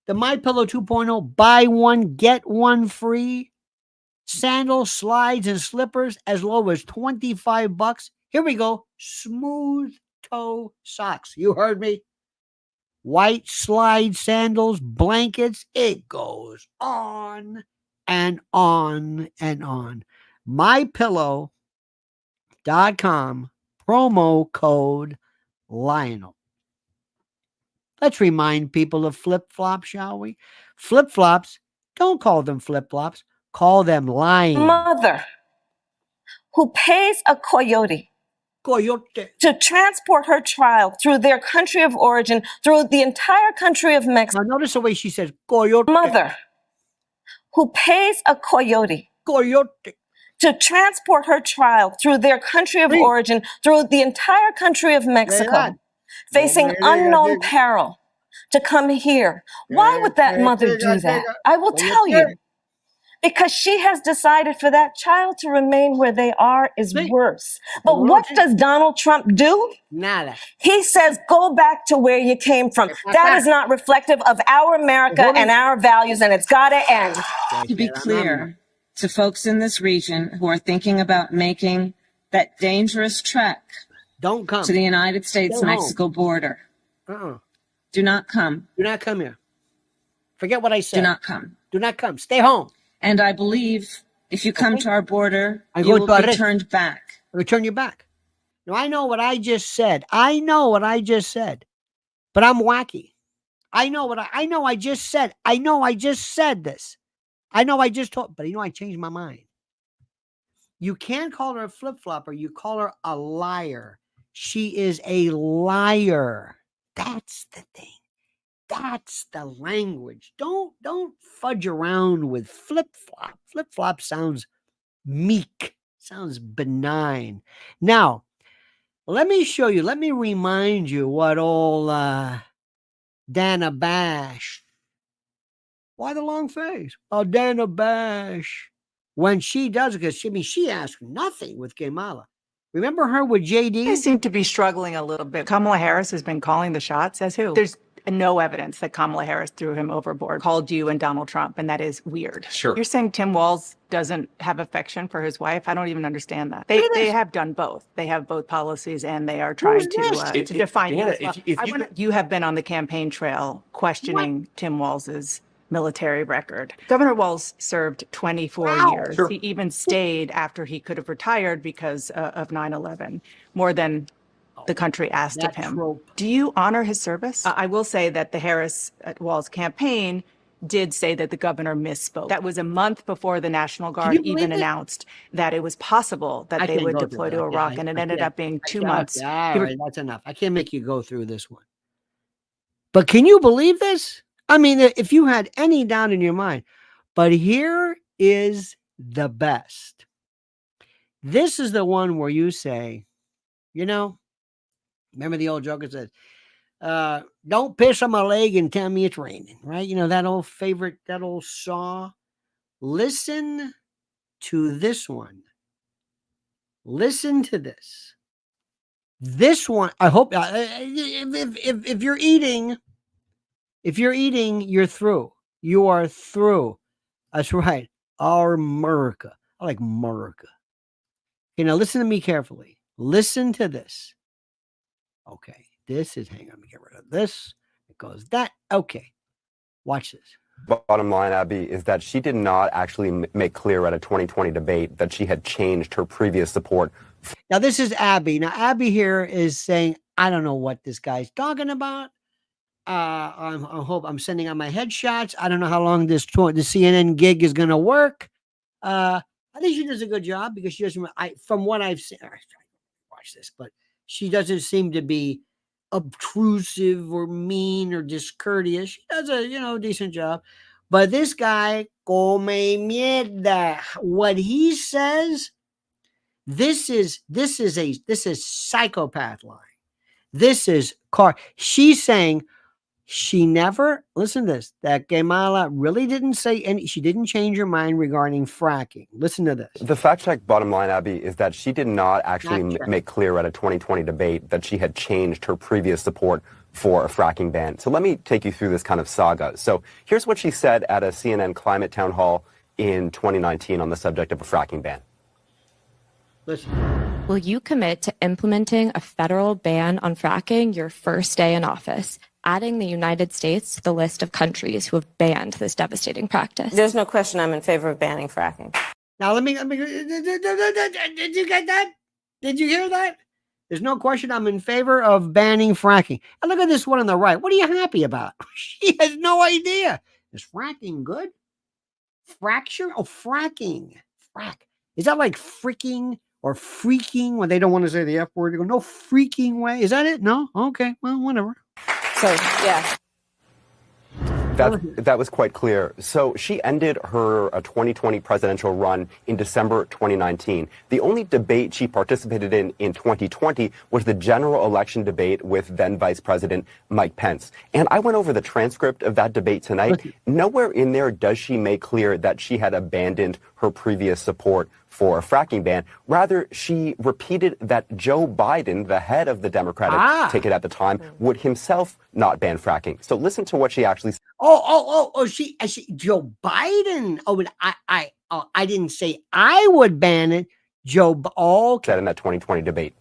The MyPillow 2.0, buy one, get one free. Sandals, slides, and slippers as low as $25. Here we go. Smooth toe socks. You heard me. White slide sandals, blankets. It goes on and on and on. MyPillow.com, promo code Lionel. Let's remind people of flip-flops, shall we? Flip-flops, don't call them flip-flops, call them lying. Mother who pays a coyote to transport her child through their country of origin, through the entire country of Mexico. Now notice the way she says coyote. Mother who pays a coyote to transport her child through their country of origin, through the entire country of Mexico, facing unknown peril to come here. Why would that mother do that? I will tell you. because she has decided for that child to remain where they are is worse. But what does Donald Trump do? Nada. He says, go back to where you came from. That is not reflective of our America and our values, and it's got to end. To be clear to folks in this region who are thinking about making that dangerous trek don't come to the United States-Mexico border. Do not come. Do not come here. Forget what I said. Do not come. Do not come. Stay home. And I believe if you come to our border, you will be turned back. I will turn you back. Now, I know what I just said. I know what I just said. But I'm wacky. I know I just said. I know I just said this. I know I just told, but I changed my mind. You can't call her a flip-flopper. You call her a liar. She is a liar. That's the thing. That's the language. Don't fudge around with flip-flop. Flip-flop sounds meek, sounds benign. Now, let me show you, let me remind you what old Dana Bash. Why the long face? Oh, Dana Bash. When she does it, because she asked nothing with Kamala. Remember her with JD? They seem to be struggling a little bit. Kamala Harris has been calling the shots. Says who? There's no evidence that Kamala Harris threw him overboard, called you and Donald Trump, and that is weird. Sure. You're saying Tim Walz doesn't have affection for his wife? I don't even understand that. They have done both. They have both policies, and they are trying to define you as well. You have been on the campaign trail questioning Tim Walz's military record. Governor Walz served 24 years. Sure. He even stayed after he could have retired because of 9/11, more than the country asked of him. Do you honor his service? I will say that the Harris-Walz campaign did say that the governor misspoke. That was a month before the National Guard even announced that it was possible that they would deploy to Iraq, and it ended up being 2 months. All right, that's enough. I can't make you go through this one. But can you believe this? I mean, if you had any doubt in your mind. But here is the best. This is the one where you say, remember the old joke that says, don't piss on my leg and tell me it's raining, right? That old favorite, that old saw. Listen to this one. Listen to this. This one, I hope, if you're eating, you're through. You are through. That's right. Our America. I like America. Okay, now listen to me carefully. Listen to this. Okay, this is, hang on, let me get rid of this. It goes that. Okay, watch this. Bottom line, Abby, is that she did not actually make clear at a 2020 debate that she had changed her previous support. Now, this is Abby. Now, Abby here is saying, I don't know what this guy's talking about. I hope I'm sending out my headshots. I don't know how long the CNN gig is going to work. I think she does a good job because she doesn't, from what I've seen, watch this, but she doesn't seem to be obtrusive or mean or discourteous. She does a, decent job. But this guy, come mierda, what he says, this is psychopath line. This is she's saying she never, listen to this, that Kamala really didn't say she didn't change her mind regarding fracking. Listen to this. The fact check, bottom line, Abby, is that she did not actually make clear at a 2020 debate that she had changed her previous support for a fracking ban. So let me take you through this kind of saga. So here's what she said at a CNN climate town hall in 2019 on the subject of a fracking ban. Listen. Will you commit to implementing a federal ban on fracking your first day in office, adding the United States to the list of countries who have banned this devastating practice? There's no question I'm in favor of banning fracking. Now, let me did you get that? Did you hear that? There's no question I'm in favor of banning fracking. And look at this one on the right. What are you happy about? She has no idea. Is fracking good? Fracture? Oh, fracking. Frack. Is that like freaking or freaking when they don't want to say the F word? They go, no freaking way. Is that it? No? Okay. Well, whatever. So, yeah. That was quite clear. So she ended her 2020 presidential run in December 2019. The only debate she participated in 2020 was the general election debate with then Vice President Mike Pence. And I went over the transcript of that debate tonight. Nowhere in there does she make clear that she had abandoned her previous support for a fracking ban. Rather, she repeated that Joe Biden, the head of the Democratic ticket at the time, would himself not ban fracking. So listen to what she actually said. She Joe Biden. I didn't say I would ban it. Said in that 2020 debate.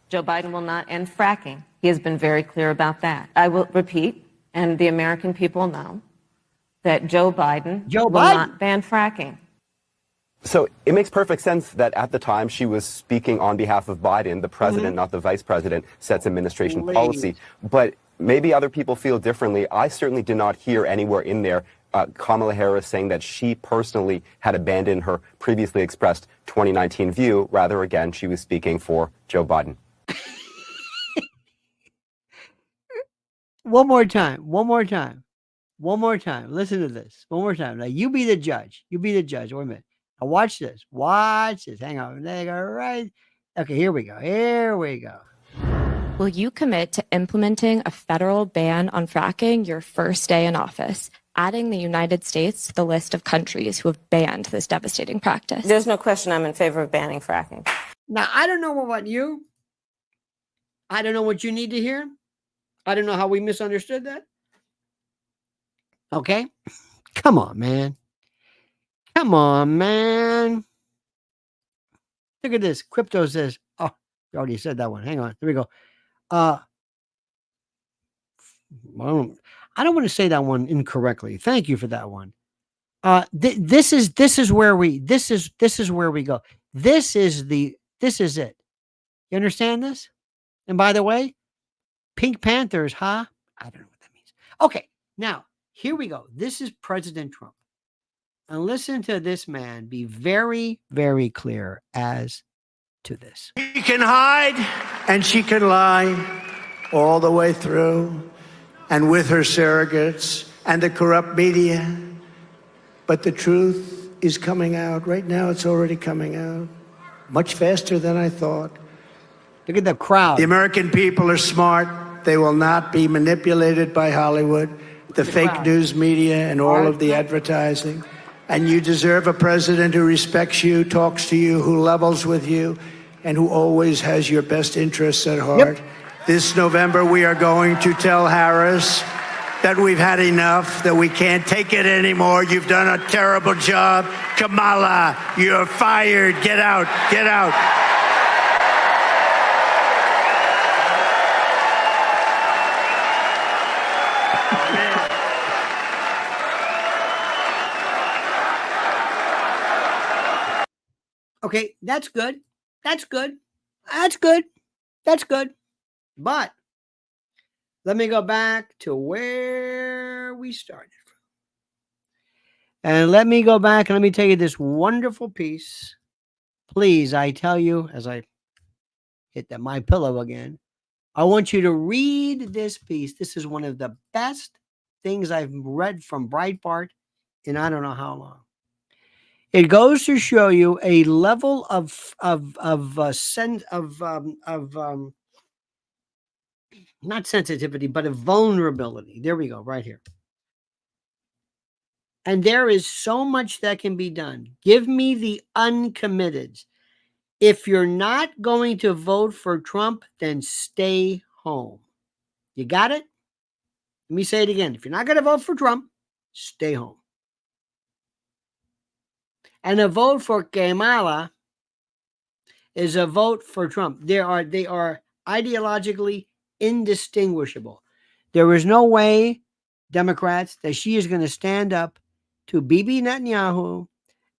Joe Biden will not end fracking. He has been very clear about that. I will repeat, and the American people know, that Joe Biden will not ban fracking. So it makes perfect sense that at the time she was speaking on behalf of Biden, the president, not the vice president, sets administration policy. But maybe other people feel differently. I certainly did not hear anywhere in there Kamala Harris saying that she personally had abandoned her previously expressed 2019 view. Rather, again, she was speaking for Joe Biden. One more time. Listen to this. One more time. Now, you be the judge. Wait a minute. Now, watch this. Hang on. They go right. Okay, here we go. Will you commit to implementing a federal ban on fracking your first day in office, adding the United States to the list of countries who have banned this devastating practice? There's no question I'm in favor of banning fracking. Now, I don't know about you. I don't know what you need to hear. I don't know how we misunderstood that. Okay? Come on, man. Look at this. Crypto says, oh, you already said that one. Hang on. Here we go. I don't want to say that one incorrectly. Thank you for that one. This is where we go. This is it. You understand this? And by the way, Pink Panthers, huh? I don't know what that means. Okay, now here we go. This is President Trump. And listen to this man be very, very clear as to this. She can hide and she can lie all the way through, and with her surrogates and the corrupt media. But the truth is coming out. Right now, it's already coming out much faster than I thought. Look at the crowd. The American people are smart. They will not be manipulated by Hollywood, the fake news media, and all of the advertising. And you deserve a president who respects you, talks to you, who levels with you, and who always has your best interests at heart. Yep. This November, we are going to tell Harris that we've had enough, that we can't take it anymore. You've done a terrible job. Kamala, you're fired. Get out. Get out. Okay, that's good. But let me go back to where we started from. And let me go back and let me tell you this wonderful piece. Please, I tell you, as I hit that my pillow again, I want you to read this piece. This is one of the best things I've read from Breitbart in I don't know how long. It goes to show you a level of not sensitivity, but of vulnerability. There we go, right here. And there is so much that can be done. Give me the uncommitted. If you're not going to vote for Trump, then stay home. You got it? Let me say it again. If you're not going to vote for Trump, stay home. And a vote for Kamala is a vote for Trump. They are ideologically indistinguishable. There is no way, Democrats, that she is going to stand up to Bibi Netanyahu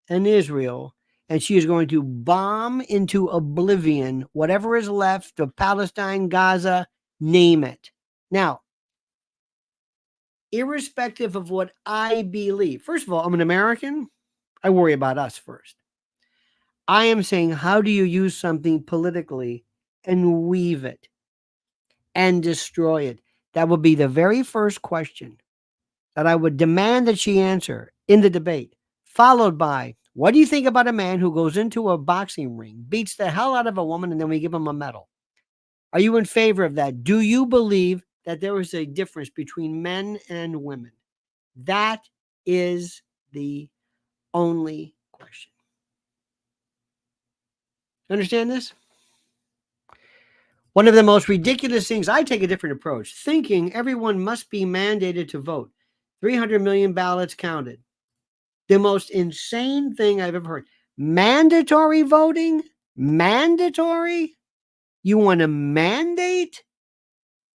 and Israel, and she is going to bomb into oblivion whatever is left of Palestine, Gaza, name it. Now, irrespective of what I believe, first of all, I'm an American. I worry about us first. I am saying, how do you use something politically and weave it and destroy it? That would be the very first question that I would demand that she answer in the debate, followed by, what do you think about a man who goes into a boxing ring, beats the hell out of a woman, and then we give him a medal? Are you in favor of that? Do you believe that there is a difference between men and women? That is the only question. Understand this? One of the most ridiculous things, I take a different approach, thinking everyone must be mandated to vote. 300 million ballots counted. The most insane thing I've ever heard. Mandatory voting? Mandatory? You want to mandate?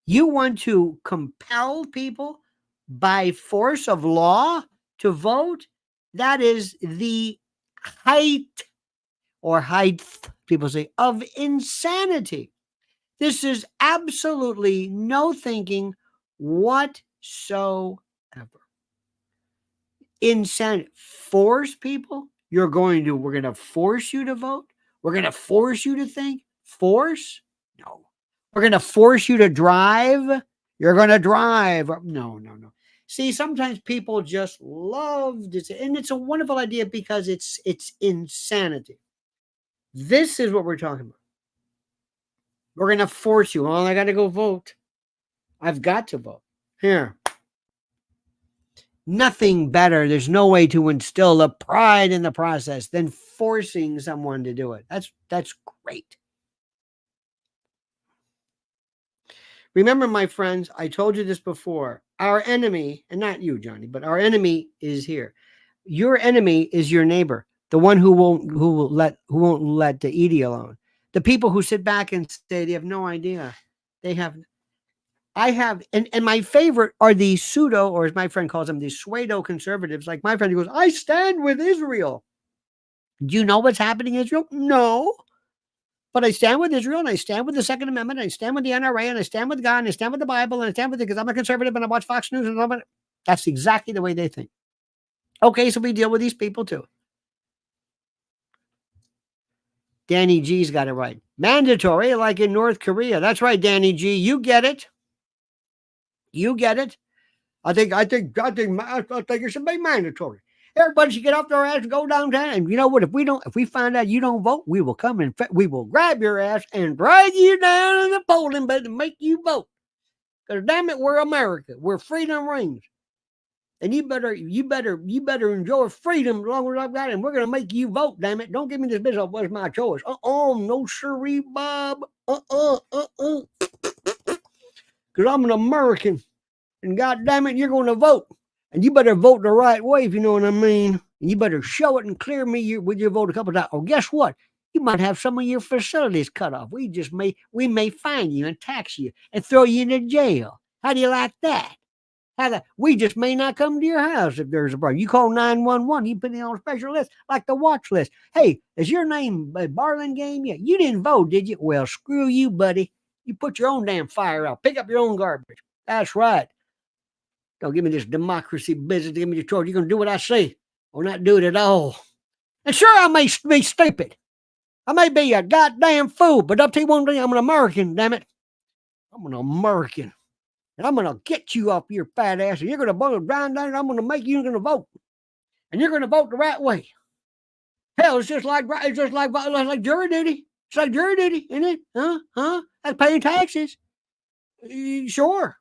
You want to compel people by force of law to vote? That is the height, people say, of insanity. This is absolutely no thinking whatsoever. Insanity. Force people? We're going to force you to vote? We're going to force you to think? Force? No. We're going to force you to drive? You're going to drive. No. See, sometimes people just love this, and it's a wonderful idea because it's insanity. This is what we're talking about. We're going to force you. Well, I got to go vote. I've got to vote. Here. Nothing better. There's no way to instill the pride in the process than forcing someone to do it. That's great. Remember, my friends, I told you this before. Our enemy, and not you, Johnny, but our enemy is here. Your enemy is your neighbor, the one who won't let the Edie alone. The people who sit back and say they have no idea. And my favorite are the pseudo, or as my friend calls them, the pseudo conservatives. Like my friend who goes, I stand with Israel. Do you know what's happening in Israel? No. But I stand with Israel, and I stand with the Second Amendment, and I stand with the NRA, and I stand with God, and I stand with the Bible, and I stand with it because I'm a conservative and I watch Fox News and all that. That's exactly the way they think. Okay, so we deal with these people too. Danny G's got it right. Mandatory, like in North Korea. That's right, Danny G. You get it. You get it. I think it should be mandatory. Everybody should get off their ass and go downtown. And you know what? If we find out you don't vote, we will come and we will grab your ass and drag you down in the polling booth and make you vote. Because damn it, we're America. We're freedom reigns. And you better enjoy freedom as long as I've got it. And we're gonna make you vote, damn it. Don't give me this business of what's my choice. No siree, Bob. Because I'm an American. And God damn it, you're going to vote. And you better vote the right way, if you know what I mean. And you better show it and clear me with your vote a couple of times. Or guess what? You might have some of your facilities cut off. We may fine you and tax you and throw you into jail. How do you like that? We just may not come to your house if there's a problem. You call 911, you put it on a special list, like the watch list. Hey, is your name Barlingame? Yeah, you didn't vote, did you? Well, screw you, buddy. You put your own damn fire out. Pick up your own garbage. That's right. Don't give me this democracy business. Give me the choice. You're going to do what I say or not do it at all. And sure, I may be stupid. I may be a goddamn fool, but I'll tell you one thing. I'm an American, damn it. I'm an American. And I'm going to get you off your fat ass. And you're going to grind down and I'm going to make you going to vote. And you're going to vote the right way. Hell, it's just like jury duty. It's like jury duty, isn't it? Huh? Like paying taxes. Sure.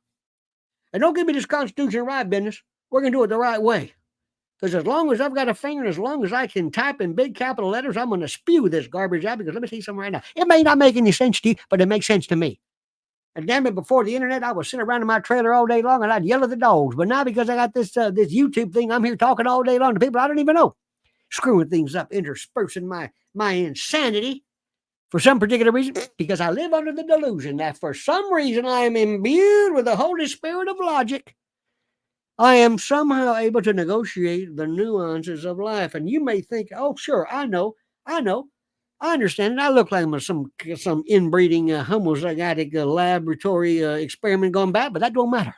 And don't give me this constitutional right business. We're going to do it the right way. Because as long as I've got a finger and as long as I can type in big capital letters, I'm going to spew this garbage out. Because let me tell you something right now. It may not make any sense to you, but it makes sense to me. And damn it, before the internet, I was sitting around in my trailer all day long and I'd yell at the dogs. But now because I got this YouTube thing, I'm here talking all day long to people I don't even know. Screwing things up, interspersing my insanity. For some particular reason, because I live under the delusion that for some reason I am imbued with the Holy Spirit of logic. I am somehow able to negotiate the nuances of life. And you may think, oh, sure, I know. I understand it. I look like I'm some inbreeding homozygotic laboratory experiment gone bad, but that don't matter.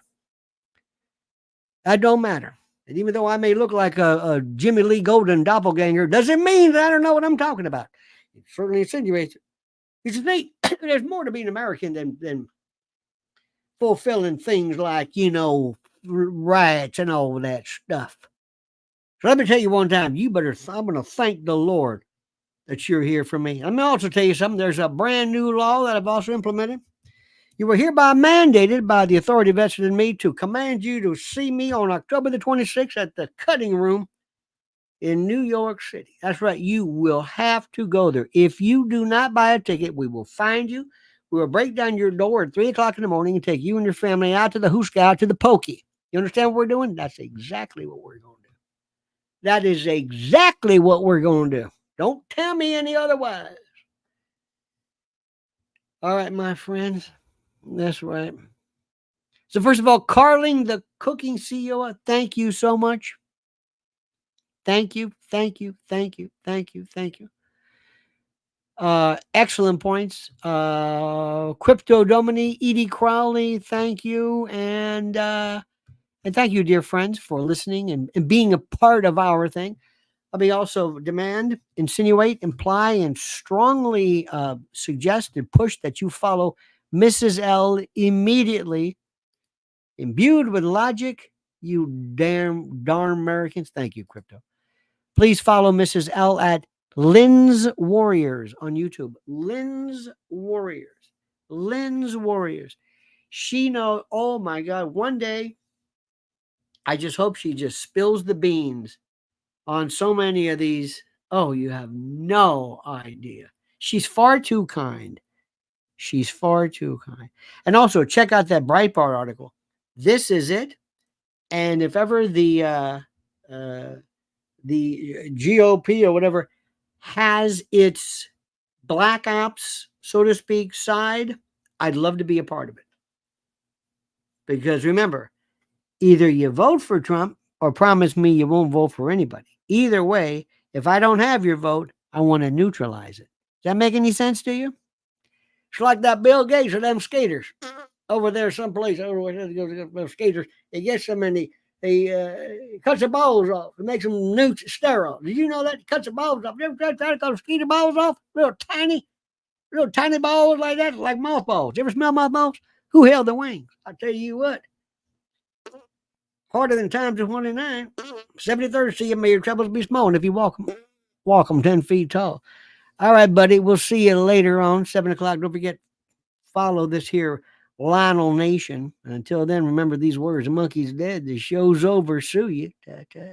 That don't matter. And even though I may look like a Jimmy Lee Golden doppelganger, doesn't mean that I don't know what I'm talking about. It certainly insinuates it. You see, there's more to being American than fulfilling things like, rights and all that stuff. So let me tell you one time, I'm going to thank the Lord that you're here for me. Let me also tell you something. There's a brand new law that I've also implemented. You were hereby mandated by the authority vested in me to command you to see me on October the 26th at the Cutting Room in New York City. That's right. You will have to go there. If you do not buy a ticket, we will find you. We will break down your door at 3 o'clock in the morning and take you and your family out to the Hooska, out to the Pokey. You understand what we're doing? That's exactly what we're going to do. That is exactly what we're going to do. Don't tell me any otherwise. All right, my friends. That's right. So first of all, Carling, the cooking CEO, thank you so much. Thank you. Excellent points. Crypto Domini, Edie Crowley, thank you. And thank you, dear friends, for listening and being a part of our thing. Let me also demand, insinuate, imply, and strongly suggest and push that you follow Mrs. L immediately. Imbued with logic, you darn Americans. Thank you, Crypto. Please follow Mrs. L at Lynn's Warriors on YouTube. Lynn's Warriors. She knows, oh my God, one day, I just hope she just spills the beans on so many of these. Oh, you have no idea. She's far too kind. And also, check out that Breitbart article. This is it. And if ever the GOP or whatever has its black ops, so to speak, side, I'd love to be a part of it. Because remember, either you vote for Trump or promise me you won't vote for anybody. Either way, if I don't have your vote, I want to neutralize it. Does that make any sense to you? It's like that Bill Gates or them skaters over there someplace. Skaters, he gets them and he cuts the balls off. He makes them newts sterile. Did you know that? He cuts the balls off. You ever try to cut mosquito balls off? Little tiny balls like that, like mothballs. You ever smell mothballs? Who held the wings? I tell you what. Harder than times of 29. 73rd, see you may your troubles be small. And if you walk them 10 feet tall. All right, buddy. We'll see you later on, 7 o'clock. Don't forget, follow this here Lionel Nation. And until then, remember these words. The monkey's dead. The show's over. Sue you. Ta-ta.